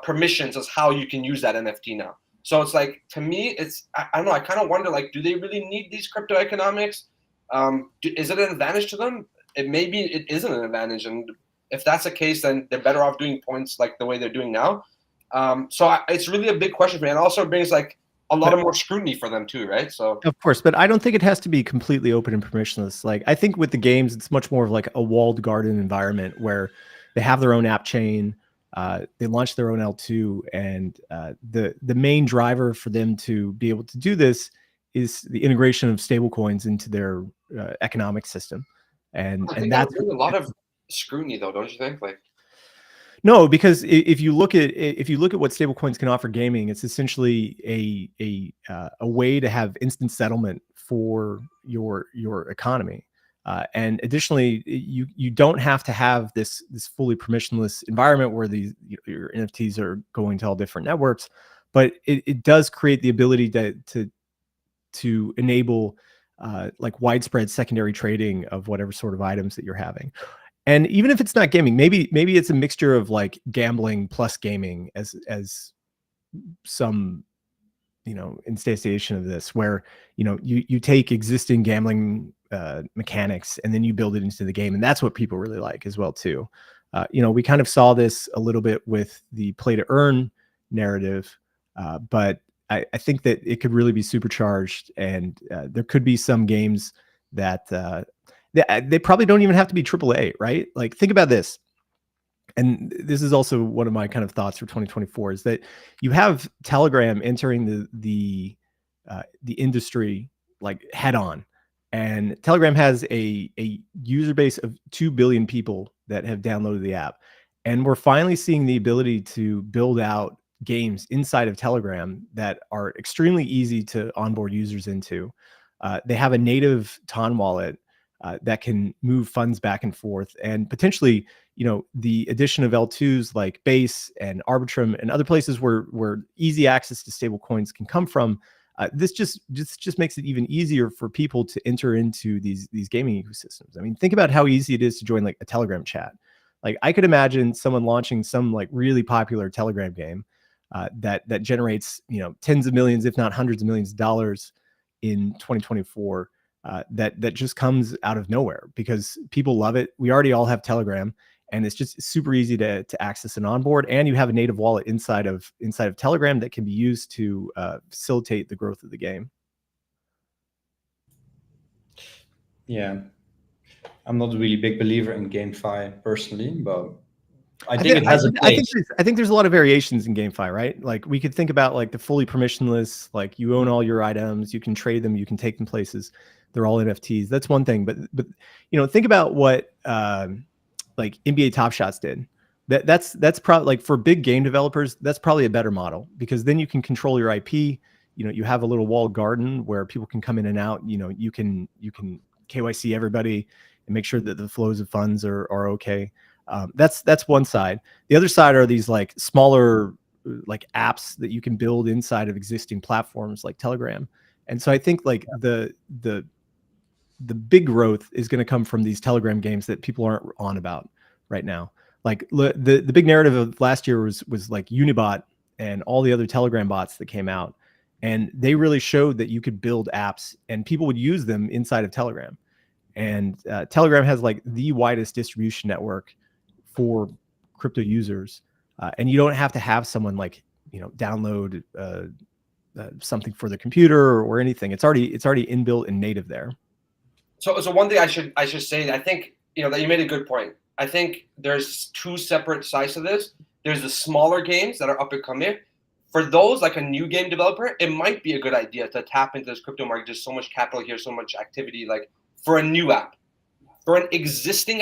permissions as how you can use that NFT now. So it's like, to me, it's I don't know. I kind of wonder, like, do they really need these crypto economics? Is it an advantage to them? Maybe it isn't an advantage, and if that's the case, then they're better off doing points like the way they're doing now. So it's really a big question for me, and also brings like a lot of more scrutiny for them too, right? So of course, but I don't think it has to be completely open and permissionless. Like I think with the games, it's much more of like a walled garden environment where they have their own app chain. They launch their own L2, and the main driver for them to be able to do this is the integration of stablecoins into their economic system, and that's a lot of scrutiny, though, don't you think? Like, no, because if you look at what stablecoins can offer gaming, it's essentially a way to have instant settlement for your economy. And additionally, you don't have to have this fully permissionless environment where your NFTs are going to all different networks, but it does create the ability to enable like widespread secondary trading of whatever sort of items that you're having. And even if it's not gaming, maybe it's a mixture of like gambling plus gaming as some, you know, instantiation of this, where, you know, you take existing gambling mechanics and then you build it into the game, and that's what people really like as well too. You know, we kind of saw this a little bit with the play to earn narrative, but I think that it could really be supercharged, and there could be some games that they probably don't even have to be AAA, right? Like think about this. And this is also one of my kind of thoughts for 2024 is that you have Telegram entering the industry like head on, and Telegram has a user base of 2 billion people that have downloaded the app, and we're finally seeing the ability to build out games inside of Telegram that are extremely easy to onboard users into. They have a native TON wallet that can move funds back and forth, and potentially, you know, the addition of L2s like Base and Arbitrum and other places where easy access to stable coins can come from. This just makes it even easier for people to enter into these gaming ecosystems. I mean, think about how easy it is to join like a Telegram chat. Like I could imagine someone launching some like really popular Telegram game that generates, you know, tens of millions, if not hundreds of millions of dollars in 2024. That just comes out of nowhere because people love it. We already all have Telegram, and it's just super easy to access and onboard. And you have a native wallet inside of Telegram that can be used to facilitate the growth of the game. Yeah, I'm not a really big believer in GameFi personally, but I think it has a place. I think there's a lot of variations in GameFi, right? Like we could think about like the fully permissionless, like you own all your items, you can trade them, you can take them places. They're all NFTs. That's one thing, but you know, think about what like NBA Top Shots did. That's probably like for big game developers, that's probably a better model because then you can control your IP. You know, you have a little walled garden where people can come in and out. You know, you can KYC everybody and make sure that the flows of funds are okay. That's one side. The other side are these like smaller like apps that you can build inside of existing platforms like Telegram. And so I think like the big growth is going to come from these Telegram games that people aren't on about right now. Like the big narrative of last year was like Unibot and all the other Telegram bots that came out. and they really showed that you could build apps and people would use them inside of Telegram. And Telegram has like the widest distribution network for crypto users, and you don't have to have someone like download something for the computer or anything. It's already inbuilt and native there. So one thing I should say, I think that you made a good point. I think there's two separate sides to this. There's the smaller games that are up and coming. For those, like a new game developer, it might be a good idea to tap into this crypto market. There's so much capital here, so much activity. Like for a new app, for an existing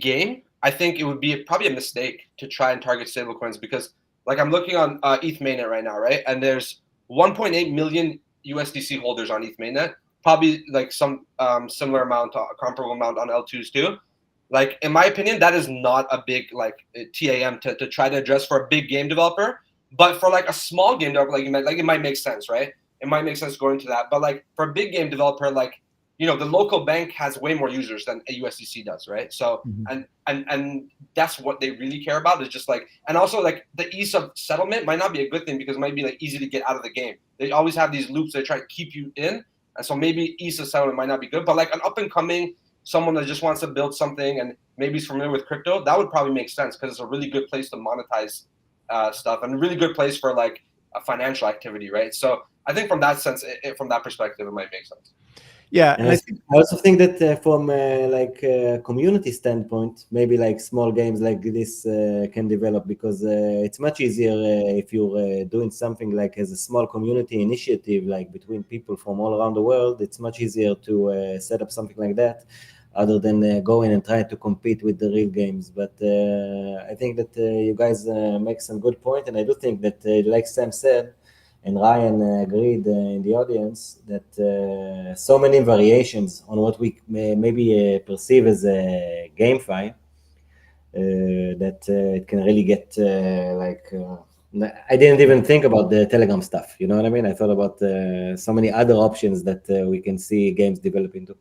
game, I think it would be probably a mistake to try and target stablecoins, because like I'm looking on ETH mainnet right now, right? And there's 1.8 million USDC holders on ETH mainnet. Probably like some similar amount, comparable amount on L2s too. Like in my opinion, that is not a big like TAM to try to address for a big game developer. But for like a small game developer, like it might make sense, right? It might make sense going to that. But like for a big game developer, like the local bank has way more users than a USDC does, right? So and that's what they really care about, is just like, and also like the ease of settlement might not be a good thing, because it might be like easy to get out of the game. They always have these loops they try to keep you in, and so maybe ease of settlement might not be good. But like an up and coming someone that just wants to build something and maybe is familiar with crypto, that would probably make sense, because it's a really good place to monetize stuff, and a really good place for like a financial activity, right? So I think from that sense, from that perspective, it might make sense. Yeah, and I also think that from like a community standpoint, maybe like small games like this can develop, because it's much easier if you're doing something like as a small community initiative, like between people from all around the world. It's much easier to set up something like that, other than going and trying to compete with the real games. But I think that you guys make some good point, and I do think that, like Sam said, and Ryan agreed in the audience, that so many variations on what we maybe perceive as a GameFi, that it can really get I didn't even think about the Telegram stuff. You know what I mean? I thought about so many other options that we can see games develop into.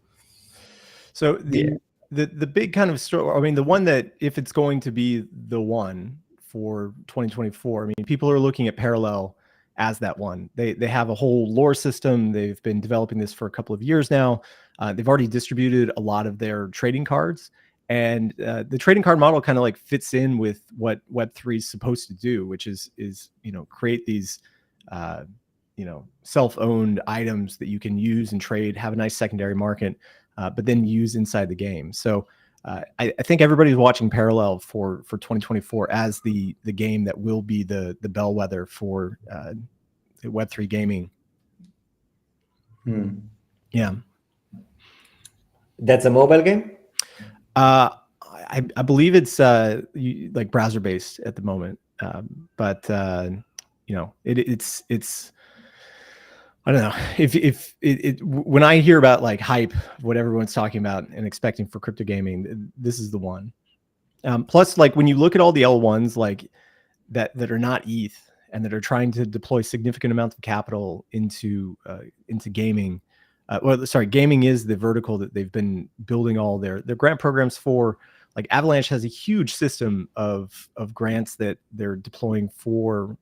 So the big kind of story, I mean, the one that, if it's going to be the one for 2024, I mean, people are looking at Parallel as that one. They have a whole lore system. They've been developing this for a couple of years now. They've already distributed a lot of their trading cards, and the trading card model kind of like fits in with what Web3 is supposed to do, which is create these self-owned items that you can use and trade, have a nice secondary market, but then use inside the game. So I think everybody's watching Parallel for 2024 as the game that will be the bellwether for Web3 gaming. Yeah. That's a mobile game? I believe it's like browser based at the moment, but it's I don't know if when I hear about like hype, what everyone's talking about and expecting for crypto gaming, this is the one. Plus, like when you look at all the L1s like that are not ETH and that are trying to deploy significant amounts of capital into gaming. Gaming is the vertical that they've been building all their grant programs for. Like Avalanche has a huge system of grants that they're deploying for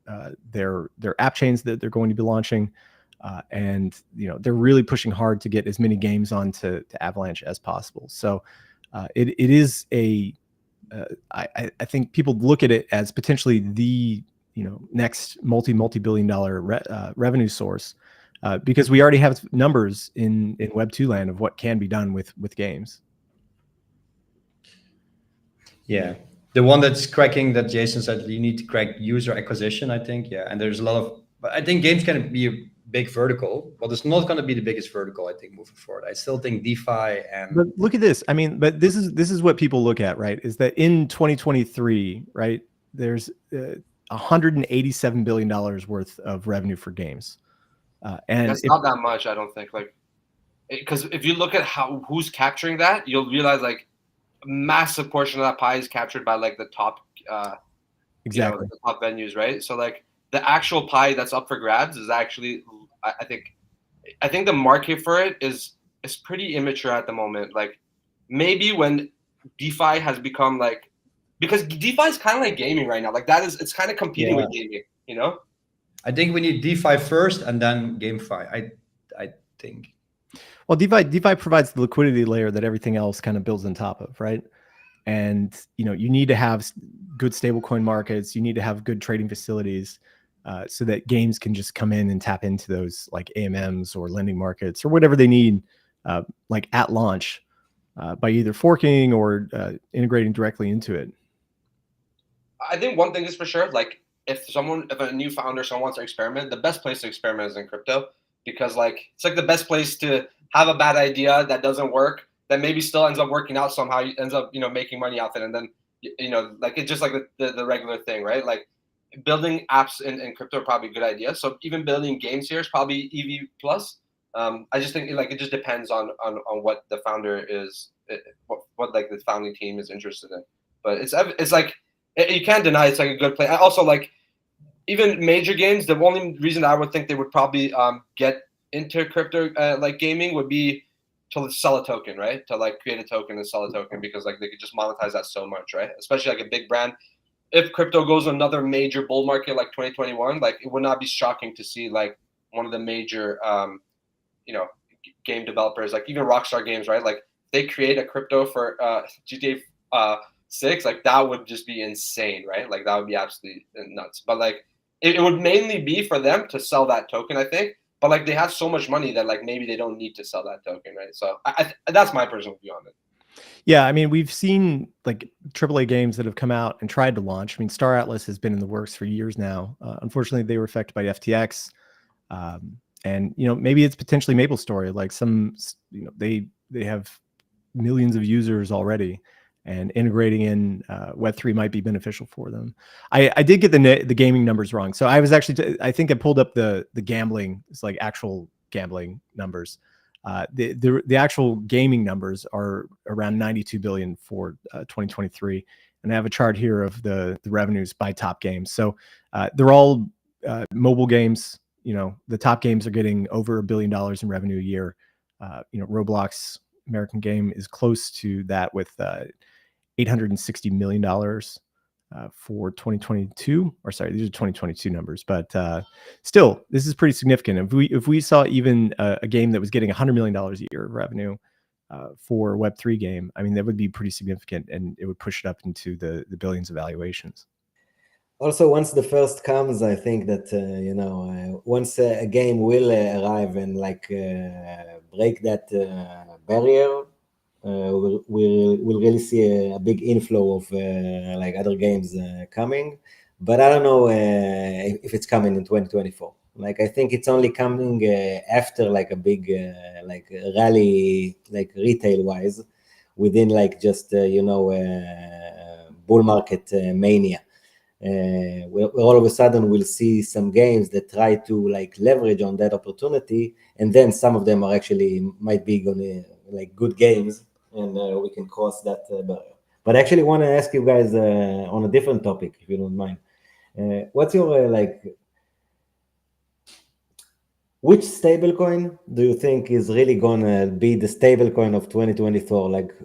their app chains that they're going to be launching. And they're really pushing hard to get as many games onto Avalanche as possible. So it is I think people look at it as potentially the next multi-billion-dollar revenue source, because we already have numbers in Web2 land of what can be done with games. Yeah. The one that's cracking, that Jason said, you need to crack user acquisition, I think. Yeah. And there's a lot of, but I think games can be a big vertical, but it's not going to be the biggest vertical, I think, moving forward. I still think DeFi and... But look at this. I mean, but this is what people look at, right? Is that in 2023, right, there's $187 billion worth of revenue for games. And that's not that much, I don't think. Like, because if you look at who's capturing that, you'll realize like a massive portion of that pie is captured by like the top exactly the top venues, right? So like the actual pie that's up for grabs is actually, I think the market for it is pretty immature at the moment. Like maybe when DeFi has become like, because DeFi is kind of like gaming right now. Like it's kind of competing with gaming, I think we need DeFi first and then GameFi. I think. Well, DeFi provides the liquidity layer that everything else kind of builds on top of, right? And you need to have good stablecoin markets. You need to have good trading facilities, so that games can just come in and tap into those like AMMs or lending markets or whatever they need, like at launch, by either forking or integrating directly into it. I think one thing is for sure, like if a new founder, someone wants to experiment, the best place to experiment is in crypto, because like it's like the best place to have a bad idea that doesn't work, that maybe still ends up working out somehow, ends up making money off it, and then like it's just like the regular thing, right? Like building apps in crypto are probably a good idea. So even building games here is probably EV plus. I just think like it just depends on what the founder is, what like the founding team is interested in. But it's like you can't deny it's like a good play. I also like even major games. The only reason I would think they would probably get into crypto like gaming would be to sell a token, right? To like create a token and sell a token, because like they could just monetize that so much, right? Especially like a big brand. If crypto goes another major bull market like 2021, like it would not be shocking to see like one of the major game developers, like even Rockstar Games, right? Like they create a crypto for GTA 6, like that would just be insane, right? Like that would be absolutely nuts. But like it would mainly be for them to sell that token, I think. But like they have so much money that like maybe they don't need to sell that token, right? So that's my personal view on it. Yeah, I mean, we've seen like AAA games that have come out and tried to launch. I mean, Star Atlas has been in the works for years now. Unfortunately, they were affected by FTX, and maybe it's potentially MapleStory. Like they have millions of users already, and integrating in Web3 might be beneficial for them. I did get the gaming numbers wrong, so I was actually I think I pulled up the gambling, it's like actual gambling numbers. The actual gaming numbers are around 92 billion for 2023, and I have a chart here of the revenues by top games. So they're all mobile games. The top games are getting over $1 billion in revenue a year. Roblox, American game, is close to that with $860 million for 2022. Or sorry, these are 2022 numbers, but still, this is pretty significant. If we saw even a game that was getting $100 million a year of revenue for a Web3 game, I mean, that would be pretty significant, and it would push it up into the billions of valuations. Also, once the first comes, I think that once a game will arrive and like break that barrier, we'll really see a big inflow of like other games coming. But I don't know if it's coming in 2024. Like I think it's only coming after like a big like rally, like retail wise, within like just bull market mania. Where all of a sudden we'll see some games that try to like leverage on that opportunity, and then some of them are actually might be gonna like good games, and we can cross that barrier. But I actually want to ask you guys on a different topic, if you don't mind. What's your which stablecoin do you think is really gonna be the stablecoin of 2024? Like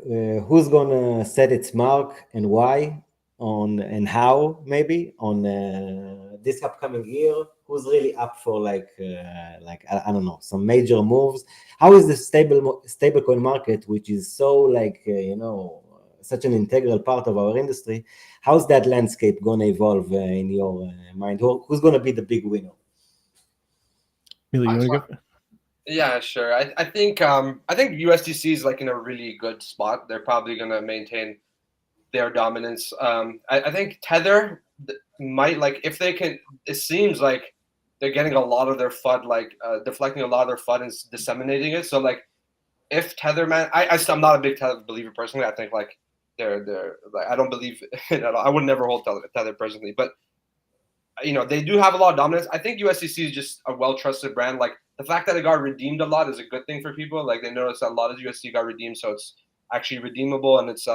who's gonna set its mark and why? And how maybe on this upcoming year, who's really up for like I don't know, some major moves? How is the stablecoin market, which is so like such an integral part of our industry, how's that landscape going to evolve in your mind? Who's going to be the big winner? Mila, you want to go? Yeah, sure. I think USDC is like in a really good spot. They're probably going to maintain their dominance. I think Tether might, like, if they can, it seems like they're getting a lot of their FUD, like deflecting a lot of their FUD and disseminating it. So like if Tether, man, I'm not a big Tether believer personally. I think like they're like, I don't believe in it at all. I would never hold Tether personally, but they do have a lot of dominance. I think USDC is just a well-trusted brand. Like the fact that it got redeemed a lot is a good thing for people. Like they noticed that a lot of USDC got redeemed, so it's actually redeemable, and it's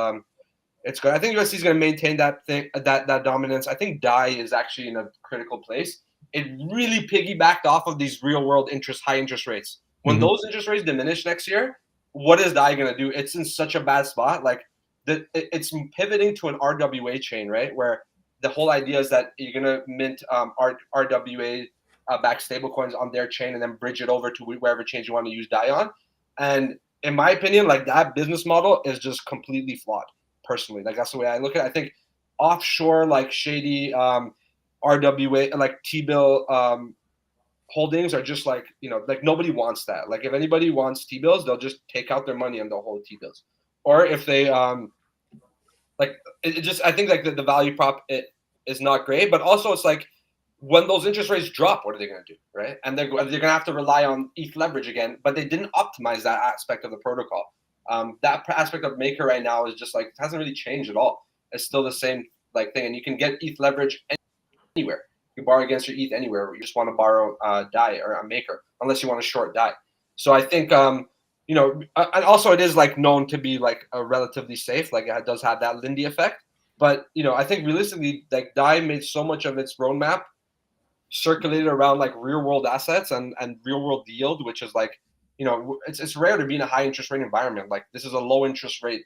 good. I think USDC is going to maintain that dominance. I think DAI is actually in a critical place. It really piggybacked off of these real-world high interest rates. When those interest rates diminish next year, what is DAI going to do? It's in such a bad spot. Like it's pivoting to an RWA chain, right? Where the whole idea is that you're going to mint RWA back stablecoins on their chain and then bridge it over to wherever chains you want to use DAI on. And in my opinion, like that business model is just completely flawed. Personally, like that's the way I look at it. I think offshore, like shady RWA, like T-bill holdings are just like, like nobody wants that. Like if anybody wants T-bills, they'll just take out their money and they'll hold T-bills. Or if they like it just, I think like the value prop is not great, but also it's like when those interest rates drop, what are they going to do, right? And they're going to have to rely on ETH leverage again, but they didn't optimize that aspect of the protocol. That aspect of Maker right now is just like, it hasn't really changed at all. It's still the same like thing, and you can get ETH leverage anywhere. You borrow against your ETH anywhere where you just want to borrow DAI or a Maker, unless you want to short DAI. So I think, and also it is like known to be like a relatively safe, like it does have that Lindy effect. But, I think realistically, like DAI made so much of its roadmap circulated around like real world assets and real world yield, which is like, it's rare to be in a high interest rate environment. Like this is a low interest rate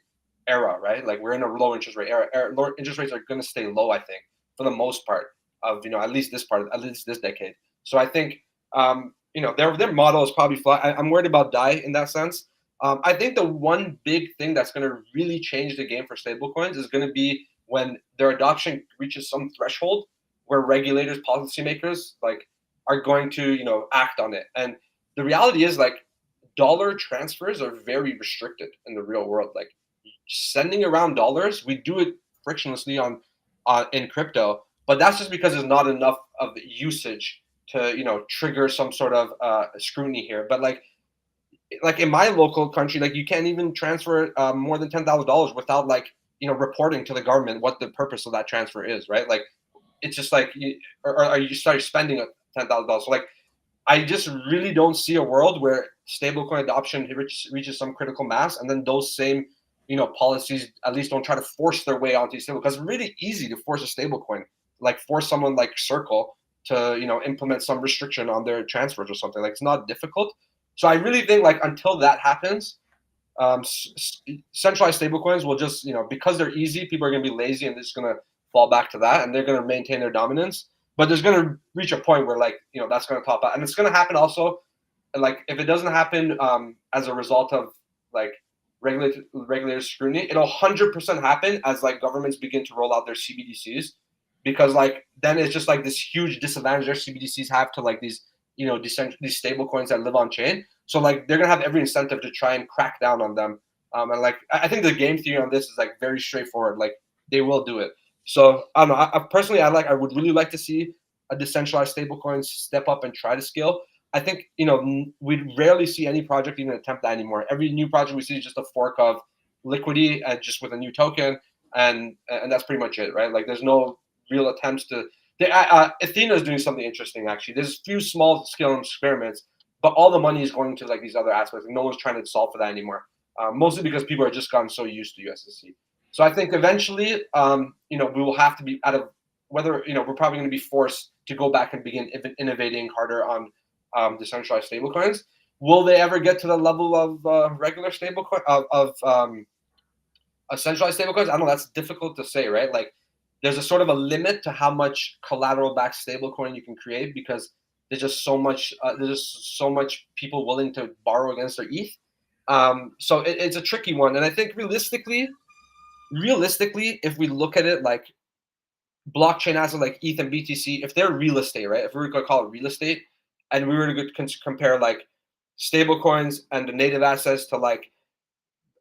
era, right? Like we're in a low interest rate era. Low interest rates are going to stay low, I think, for the most part of, at least this decade. So I think, their model is probably flawed. I'm worried about DAI in that sense. I think the one big thing that's going to really change the game for stablecoins is going to be when their adoption reaches some threshold where regulators, policymakers, like are going to, act on it. And the reality is like dollar transfers are very restricted in the real world. Like sending around dollars, we do it frictionlessly in crypto, but that's just because there's not enough of the usage to, trigger some sort of scrutiny here. But like in my local country, like you can't even transfer more than $10,000 without like, reporting to the government what the purpose of that transfer is, right? Like it's just like, or you start spending $10,000. So like, I just really don't see a world where stablecoin adoption reaches some critical mass, and then those same, policies at least don't try to force their way onto stable, because it's really easy to force a stablecoin, like force someone like Circle to, implement some restriction on their transfers or something. Like it's not difficult. So I really think like until that happens, centralized stablecoins will just, because they're easy, people are going to be lazy and they're just going to fall back to that, and they're going to maintain their dominance. But there's going to reach a point where like, that's going to top out. And it's going to happen also, like if it doesn't happen as a result of like regulator scrutiny, it'll 100% happen as like governments begin to roll out their CBDCs, because like then it's just like this huge disadvantage their CBDCs have to like these, these stable coins that live on chain. So like they're going to have every incentive to try and crack down on them. And like, I think the game theory on this is like very straightforward. Like they will do it. So I don't know. I personally, I would really like to see a decentralized stablecoin step up and try to scale. I think, we rarely see any project even attempt that anymore. Every new project we see is just a fork of Liquidity and just with a new token. And that's pretty much it, right? Like there's no real attempts to, Athena is doing something interesting, actually. There's a few small scale experiments, but all the money is going to like these other aspects. And no one's trying to solve for that anymore. Mostly because people are just gotten so used to USDC. So I think eventually, we will have to be out of whether, we're probably going to be forced to go back and begin innovating harder on decentralized stablecoins. Will they ever get to the level of regular stablecoin of centralized stablecoins? I don't know. That's difficult to say, right? Like there's a sort of a limit to how much collateral-backed stablecoin you can create, because there's just so much people willing to borrow against their ETH. So it's a tricky one, and I think realistically, if we look at it like blockchain assets like ETH and BTC, if they're real estate, right? If we were going to call it real estate, and we were to compare like stable coins and the native assets to like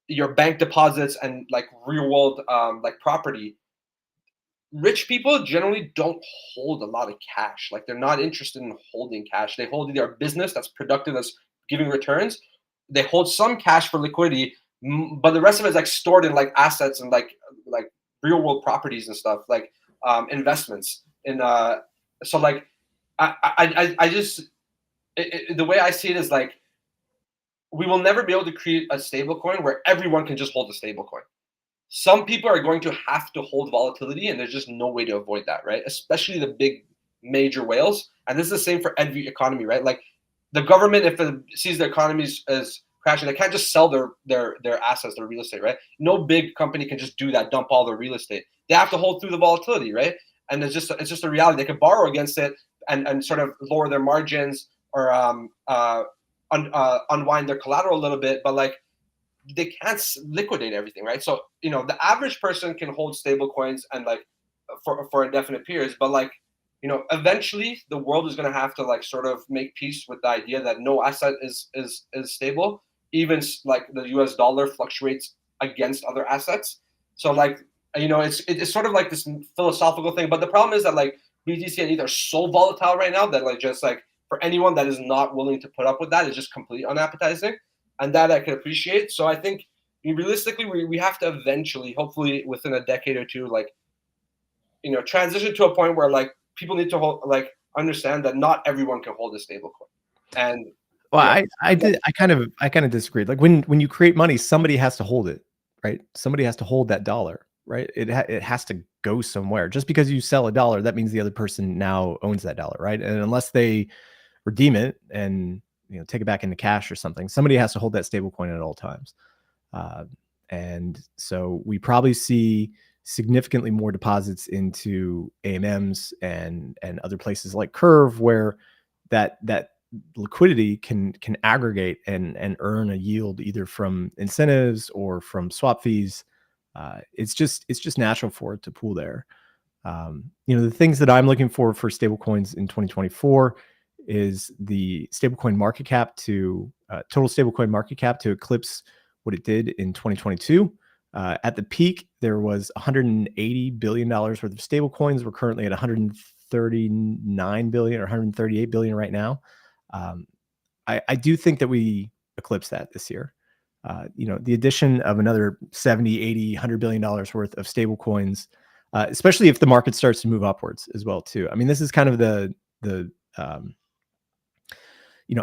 your bank deposits and like real world like property, rich people generally don't hold a lot of cash. Like they're not interested in holding cash. They hold either a business that's productive, that's giving returns. They hold some cash for liquidity, but the rest of it is like stored in like assets and like real world properties and stuff, like investments. And so like I just the way I see it is like we will never be able to create a stable coin where everyone can just hold a stable coin. Some people are going to have to hold volatility, and there's just no way to avoid that, right? Especially the big major whales. And this is the same for every economy, right? Like the government, if it sees the economy as crashing, they can't just sell their assets, their real estate, right? No big company can just do that, dump all their real estate. They have to hold through the volatility, right? And it's just a reality. They can borrow against it, and sort of lower their margins or unwind their collateral a little bit, but like they can't liquidate everything, right? So the average person can hold stable coins and like for indefinite periods, but like eventually the world is going to have to like sort of make peace with the idea that no asset is stable, even like the US dollar fluctuates against other assets. So like it's sort of like this philosophical thing, but the problem is that like BTC and ETH are so volatile right now that like just like for anyone that is not willing to put up with that is just completely unappetizing, and that I can appreciate. So I think realistically we have to eventually, hopefully within a decade or two, like transition to a point where like people need to understand that not everyone can hold a stable coin. And well, I kind of disagreed. Like when you create money, somebody has to hold it, right? Somebody has to hold that dollar, right? It has to go somewhere. Just because you sell a dollar, that means the other person now owns that dollar, right? And unless they redeem it and take it back into cash or something, somebody has to hold that stable coin at all times. And so we probably see significantly more deposits into AMMs and other places like Curve, where that liquidity can aggregate and earn a yield either from incentives or from swap fees. It's just natural for it to pool there. The things that I'm looking for stablecoins in 2024 is the stablecoin market cap to total stablecoin market cap to eclipse what it did in 2022. At the peak, there was $180 billion worth of stablecoins. We're currently at 139 billion or 138 billion right now. I do think that we eclipse that this year. The addition of another 70, 80, $100 billion worth of stablecoins, especially if the market starts to move upwards as well too. I mean, this is kind of the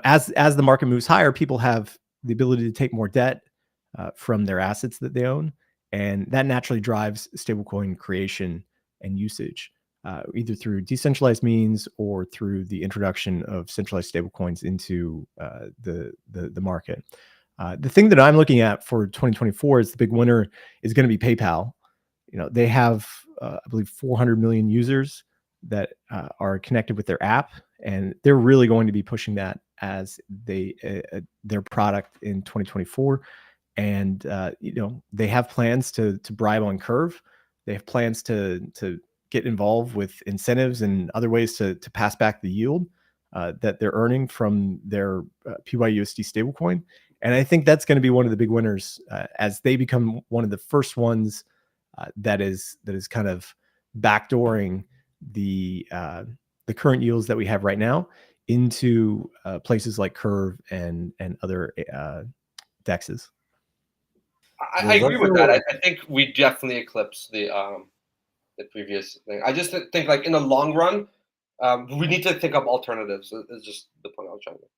as the market moves higher, people have the ability to take more debt from their assets that they own, and that naturally drives stablecoin creation and usage, either through decentralized means or through the introduction of centralized stablecoins into the market. The thing that I'm looking at for 2024 is the big winner is going to be PayPal. They have, I believe, 400 million users that are connected with their app, and they're really going to be pushing that as their product in 2024. And they have plans to bribe on Curve. They have plans to get involved with incentives and other ways to pass back the yield that they're earning from their PYUSD stablecoin. And I think that's going to be one of the big winners as they become one of the first ones that is kind of backdooring the current yields that we have right now into places like Curve and other dexes. I agree with that. I think we definitely eclipsed the previous thing. I just think like in the long run, we need to think of alternatives. It's just the point I was trying to make.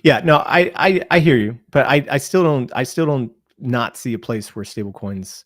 Yeah, no, I hear you, but I still don't not see a place where stablecoins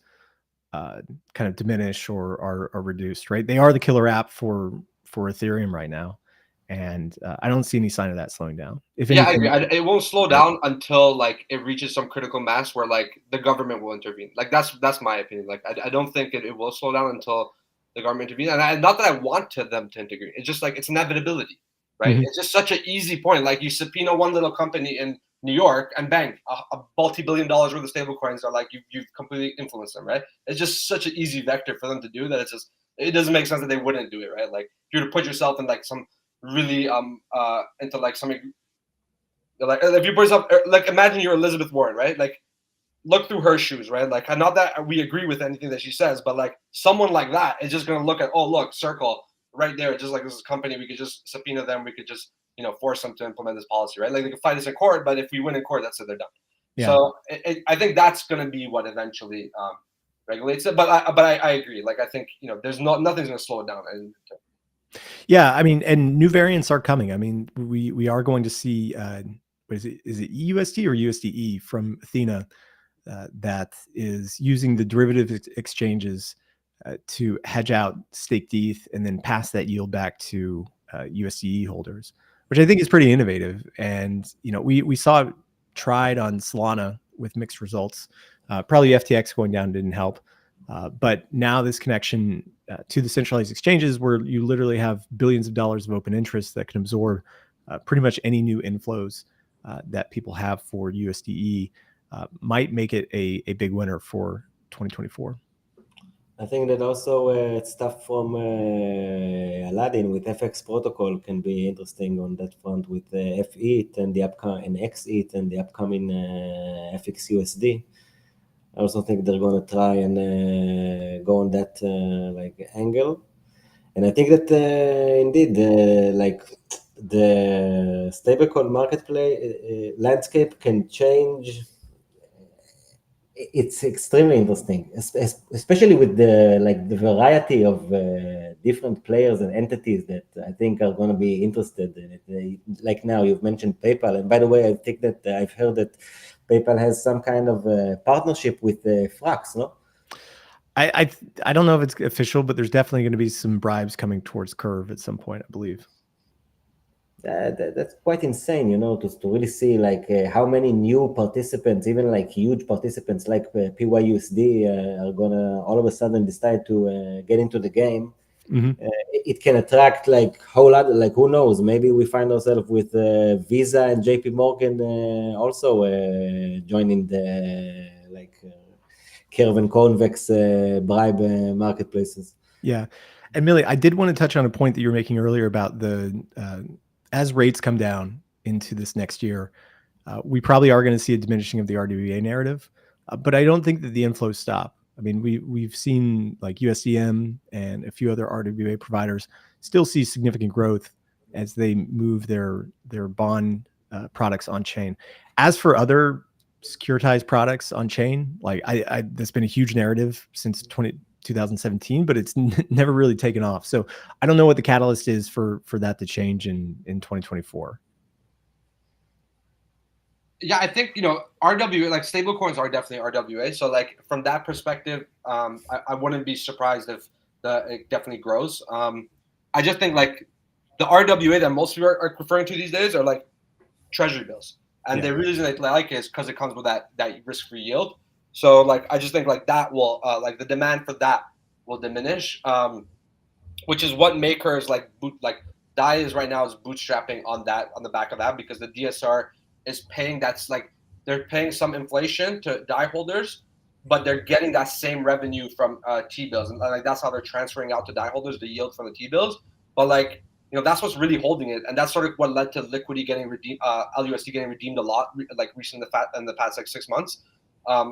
kind of diminish or are reduced, right? They are the killer app for Ethereum right now, and I don't see any sign of that slowing down. If anything, I agree. It won't slow down until like it reaches some critical mass where like the government will intervene. Like that's my opinion. Like I don't think it will slow down until the government intervenes. And not that I want them to integrate. It's just like it's inevitability, right? Mm-hmm. It's just such an easy point. Like you subpoena one little company in New York and bang, a multi-billion dollars worth of stablecoins are like you've completely influenced them, right? It's just such an easy vector for them to do that. It doesn't make sense that they wouldn't do it, right? Like if you were to put yourself in like some really into like something like if you put yourself like imagine you're Elizabeth Warren, right? Like look through her shoes, right? Like not that we agree with anything that she says, but like someone like that is just gonna look at, oh look, Circle right there, just like this is a company, we could just subpoena them, we could just force them to implement this policy, right? Like they can fight us in court, but if we win in court, that's it, they're done. Yeah. So I think that's gonna be what eventually regulates it. But I agree. Like I think there's nothing's gonna slow it down. Yeah, I mean, and new variants are coming. I mean, we are going to see is it USD or USDE from Athena that is using the derivative exchanges to hedge out staked ETH and then pass that yield back to USDE holders, which I think is pretty innovative. And we saw it tried on Solana with mixed results. Probably FTX going down didn't help. But now this connection to the centralized exchanges, where you literally have billions of dollars of open interest that can absorb pretty much any new inflows that people have for USDE, might make it a big winner for 2024. I think that also stuff from Aladdin with FX protocol can be interesting on that front with FETH and the upcoming and XETH and the upcoming FX USD. I also think they're going to try and go on that like angle, and I think that indeed like the stablecoin marketplace landscape can change. It's extremely interesting, especially with the variety of different players and entities that I think are going to be interested in it. Like now you've mentioned PayPal, and by the way, I think that I've heard that PayPal has some kind of partnership with Frax, no? I don't know if it's official, but there's definitely going to be some bribes coming towards Curve at some point, I believe. That's quite insane, to really see like how many new participants, even like huge participants like PYUSD are gonna all of a sudden decide to get into the game. Mm-hmm. It can attract like whole other, like who knows, maybe we find ourselves with Visa and JP Morgan also joining the like Curve and Convex bribe marketplaces. Yeah. And Millie, I did want to touch on a point that you were making earlier about the as rates come down into this next year, we probably are going to see a diminishing of the RWA narrative, but I don't think that the inflows stop. I mean, we've seen like USDM and a few other RWA providers still see significant growth as they move their bond products on chain. As for other securitized products on chain, like that's been a huge narrative since 2017, but it's never really taken off. So I don't know what the catalyst is for that to change in 2024. Yeah, I think, RWA, like stablecoins are definitely RWA. So like from that perspective, I wouldn't be surprised if it definitely grows. I just think like the RWA that most people are referring to these days are like treasury bills. And the reason they like it is because it comes with that risk-free yield. So like I just think like that will like the demand for that will diminish, which is what makers like DAI is right now is bootstrapping on the back of that, because the DSR is paying they're paying some inflation to DAI holders, but they're getting that same revenue from T-bills, and like that's how they're transferring out to DAI holders the yield from the T-bills. But like that's what's really holding it, and that's sort of what led to liquidity getting redeemed, LUSD getting redeemed a lot, like recently in the past like 6 months,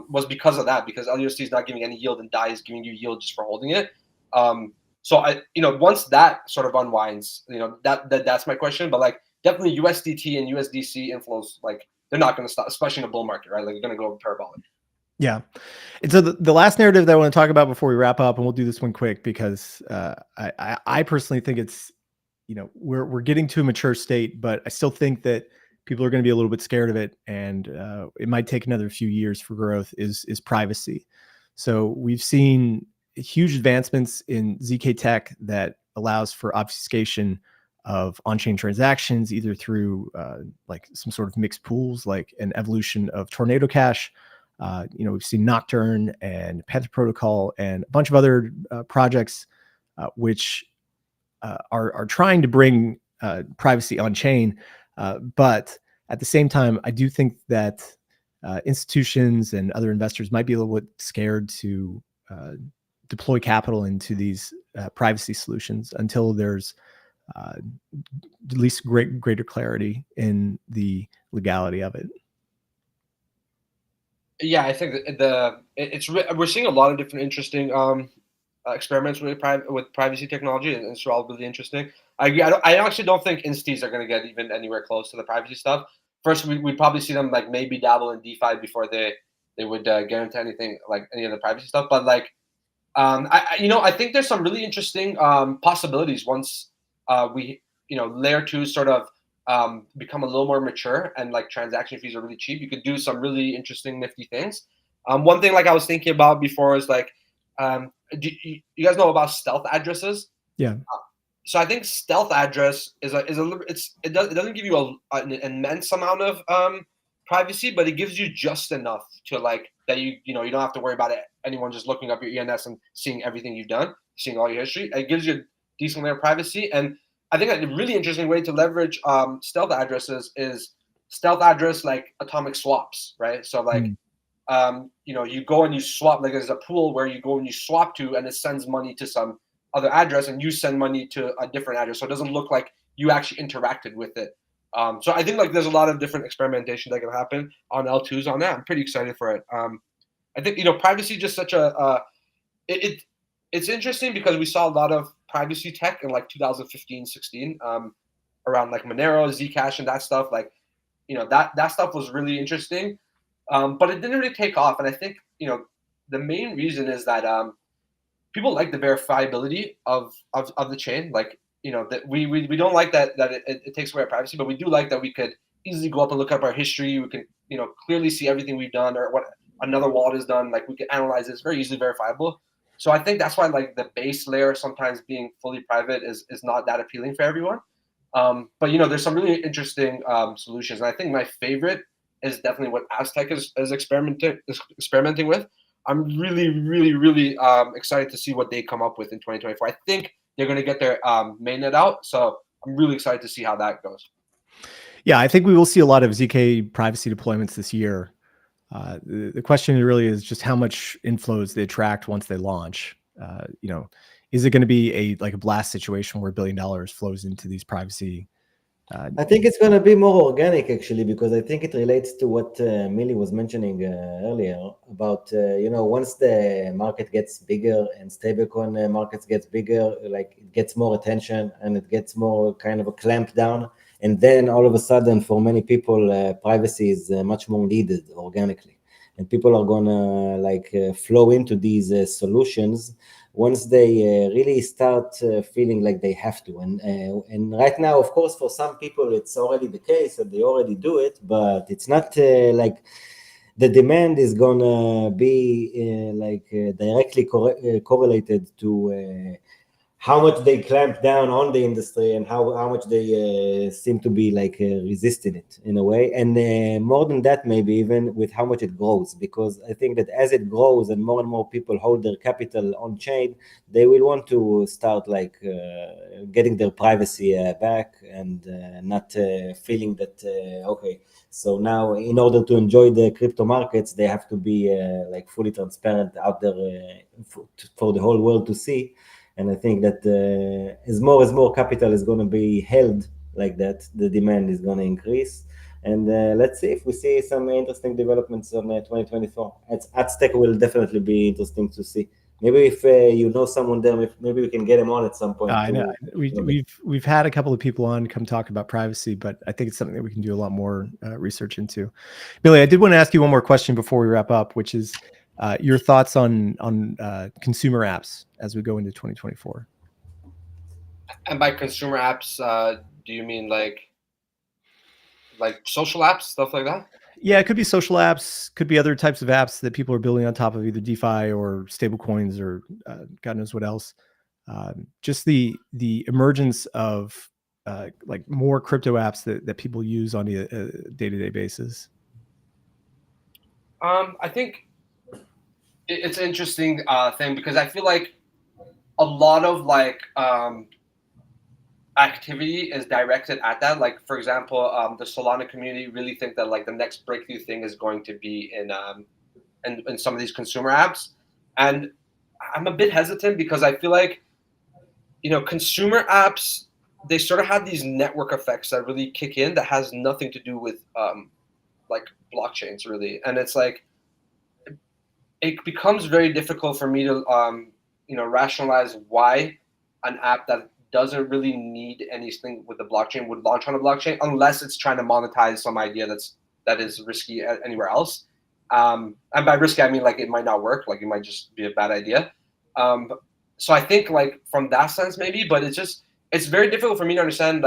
was because of that, because LUSD is not giving any yield and DAI is giving you yield just for holding it. So I once that sort of unwinds, that's my question. But like definitely USDT and USDC inflows, like they're not going to stop, especially in a bull market, right? Like they're going to go parabolic. Yeah. And so the last narrative that I want to talk about before we wrap up, and we'll do this one quick because I personally think it's, we're getting to a mature state, but I still think that people are going to be a little bit scared of it, and it might take another few years for growth, is privacy. So we've seen huge advancements in ZK tech that allows for obfuscation of on-chain transactions, either through like some sort of mixed pools, like an evolution of Tornado Cash. We've seen Nocturne and Panther Protocol and a bunch of other projects which are trying to bring privacy on chain. But at the same time, I do think that institutions and other investors might be a little bit scared to deploy capital into these privacy solutions until there's at least greater clarity in the legality of it. Yeah, I think we're seeing a lot of different interesting experiments with privacy technology, and it's all really interesting. I agree. I actually don't think instis are going to get even anywhere close to the privacy stuff. First, we'd probably see them like maybe dabble in DeFi before they would get into anything like any of the privacy stuff. But like, I think there's some really interesting possibilities once we layer 2 sort of become a little more mature and like transaction fees are really cheap. You could do some really interesting nifty things. One thing like I was thinking about before is like, do you guys know about stealth addresses? Yeah. So I think stealth address is a little, it doesn't give you an immense amount of privacy, but it gives you just enough to like that you don't have to worry about it. Anyone just looking up your ENS and seeing everything you've done, seeing all your history. It gives you a decent layer of privacy. And I think a really interesting way to leverage stealth addresses is stealth address like atomic swaps, right? So like you go and you swap, like there's a pool where you go and you swap to, and it sends money to some other address, and you send money to a different address, so it doesn't look like you actually interacted with it. So I think like there's a lot of different experimentation that can happen on L2s on that. I'm pretty excited for it. I think privacy just such a it's interesting because we saw a lot of privacy tech in like 2015, 16 around like Monero, Zcash, and that stuff. Like that stuff was really interesting, but it didn't really take off. And I think the main reason is that people like the verifiability of the chain. Like that we don't like that it takes away our privacy, but we do like that we could easily go up and look up our history. We can clearly see everything we've done or what another wallet has done. Like we can analyze it. It's very easily verifiable. So I think that's why like the base layer sometimes being fully private is not that appealing for everyone. But there's some really interesting solutions. And I think my favorite is definitely what Aztec is experimenting with. I'm really, really, really excited to see what they come up with in 2024. I think they're going to get their mainnet out. So I'm really excited to see how that goes. Yeah, I think we will see a lot of ZK privacy deployments this year. The question really is just how much inflows they attract once they launch. Is it going to be a blast situation where $1 billion flows into these privacy? I think it's going to be more organic, actually, because I think it relates to what Millie was mentioning earlier about, once the market gets bigger and stablecoin markets gets bigger, like it gets more attention and it gets more kind of a clamp down. And then all of a sudden, for many people, privacy is much more needed organically. And people are going to flow into these solutions once they really start feeling like they have to. And right now, of course, for some people, it's already the case and they already do it, but it's not like the demand is going to be directly correlated to how much they clamp down on the industry and how much they seem to be resisting it in a way. And more than that, maybe even with how much it grows, because I think that as it grows and more people hold their capital on chain, they will want to start getting their privacy back and not feeling that, okay, so now in order to enjoy the crypto markets, they have to be fully transparent out there for the whole world to see. And I think that as more capital is going to be held like that, the demand is going to increase. And let's see if we see some interesting developments on 2024. Aztec will definitely be interesting to see. Maybe if you know someone there, maybe we can get him on at some point. I know we've had a couple of people on come talk about privacy, but I think it's something that we can do a lot more research into. Billy, I did want to ask you one more question before we wrap up, which is your thoughts on consumer apps as we go into 2024. And by consumer apps, do you mean like social apps, stuff like that? Yeah, it could be social apps, could be other types of apps that people are building on top of either DeFi or stablecoins or God knows what else. Just the emergence of more crypto apps that people use on a day-to-day basis. I think it's an interesting thing because I feel like a lot of activity is directed at that. Like, for example, the Solana community really think that the next breakthrough thing is going to be in some of these consumer apps. And I'm a bit hesitant because I feel like, consumer apps, they sort of have these network effects that really kick in that has nothing to do with blockchains really. And it's it becomes very difficult for me to rationalize why an app that doesn't really need anything with the blockchain would launch on a blockchain unless it's trying to monetize some idea that is risky anywhere else. And by risky, I mean it might not work, it might just be a bad idea. So I think from that sense maybe, but it's very difficult for me to understand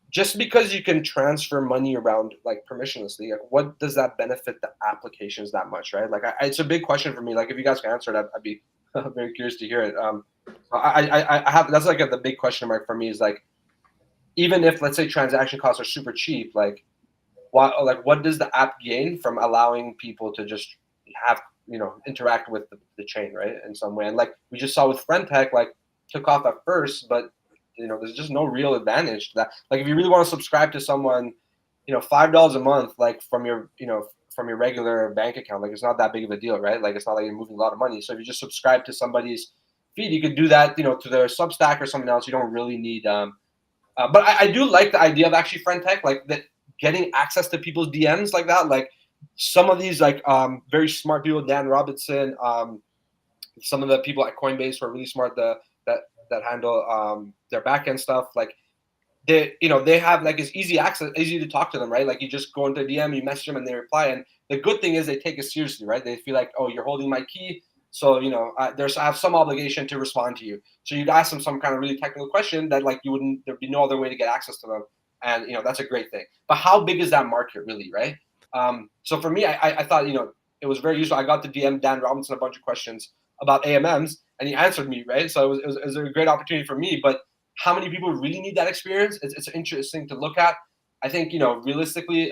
just because you can transfer money around permissionlessly, what does that benefit the applications that much, right? It's a big question for me. If you guys can answer it, I'd be very curious to hear it. I have that's the big question mark for me is even if let's say transaction costs are super cheap, what does the app gain from allowing people to just have, interact with the chain, right, in some way? And like we just saw with Friendtech, like took off at first, but there's just no real advantage to that. Like if you really want to subscribe to someone, $5 a month, like from your regular bank account, like it's not that big of a deal, right? Like it's not like you're moving a lot of money. So if you just subscribe to somebody's feed, you could do that, to their Substack or something else. You don't really need. But I do like the idea of actually Friendtech, like that, getting access to people's DMs like that. Like some of these like very smart people, Dan Robinson, some of the people at Coinbase who are really smart, that handle their backend stuff, like they have like it's easy access, easy to talk to them, right? Like you just go into DM, you message them, and they reply. And the good thing is they take it seriously, right? They feel like, oh, you're holding my key, so I have some obligation to respond to you. So you'd ask them some kind of really technical question that like there'd be no other way to get access to them, and that's a great thing. But how big is that market really, right? So for me, I thought it was very useful. I got to DM Dan Robinson a bunch of questions about AMMs, and he answered me, right? So it was a great opportunity for me. But how many people really need that experience? It's interesting to look at. I think realistically,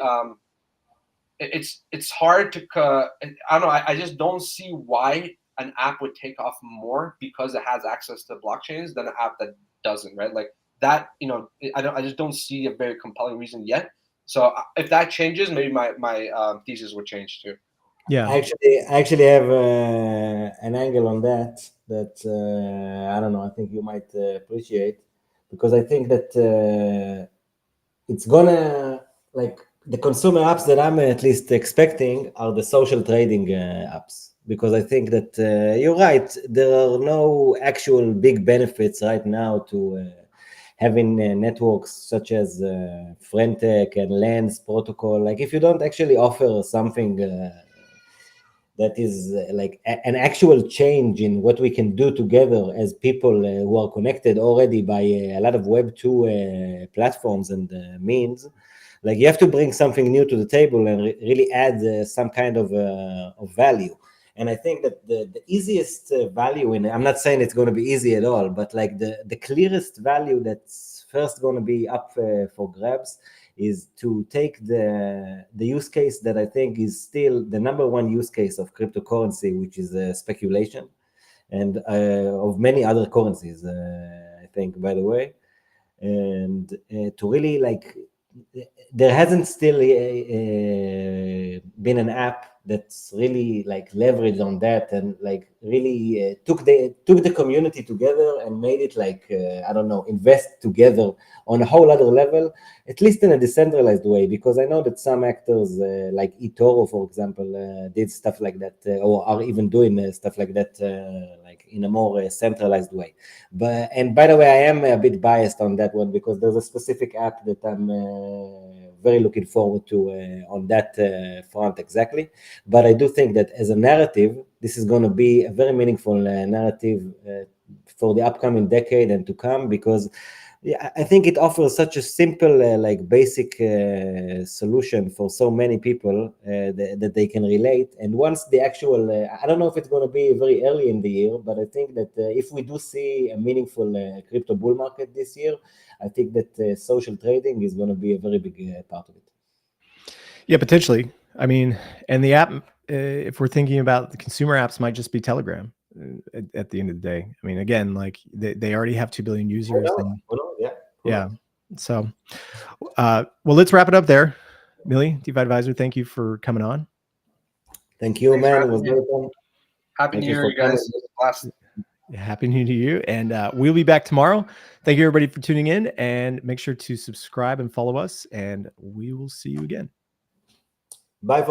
it's hard to. I don't know. I just don't see why an app would take off more because it has access to blockchains than an app that doesn't, right? Like that, I just don't see a very compelling reason yet. So if that changes, maybe my thesis would change too. Yeah. I actually have an angle on that I don't know. I think you might appreciate, because I think that it's gonna, like, the consumer apps that I'm at least expecting are the social trading apps, because I think that you're right. There are no actual big benefits right now to having networks such as Friendtech and Lens protocol. Like if you don't actually offer something that is like an actual change in what we can do together as people who are connected already by a lot of Web2 platforms and means. Like you have to bring something new to the table and really add some kind of value. And I think that the easiest value in, I'm not saying it's going to be easy at all, but like the clearest value that's first going to be up for grabs is to take the use case that I think is still the number one use case of cryptocurrency, which is speculation, and of many other currencies, I think, by the way. And to really, like, there hasn't still been an app that's really like leveraged on that and like really took the community together and made it like I don't know, invest together on a whole other level, at least in a decentralized way. Because I know that some actors like eToro, for example, did stuff like that, or are even doing stuff like that, like in a more centralized way. And by the way, I am a bit biased on that one, because there's a specific app that I'm very looking forward to on that front exactly. But I do think that as a narrative, this is going to be a very meaningful narrative for the upcoming decade and to come, because I think it offers such a simple, like basic solution for so many people that they can relate. And once the actual, I don't know if it's going to be very early in the year, but I think that if we do see a meaningful crypto bull market this year, I think that social trading is going to be a very big part of it. Yeah, potentially. I mean, and the app, if we're thinking about the consumer apps, might just be Telegram at the end of the day. I mean, again, like they already have 2 billion users. Yeah. So, well, let's wrap it up there. Millie, DeFi Advisor, thank you for coming on. Thank you, man. It was very fun. Happy New Year, you guys. Happy New Year to you. And we'll be back tomorrow. Thank you, everybody, for tuning in. And make sure to subscribe and follow us. And we will see you again. Bye, folks.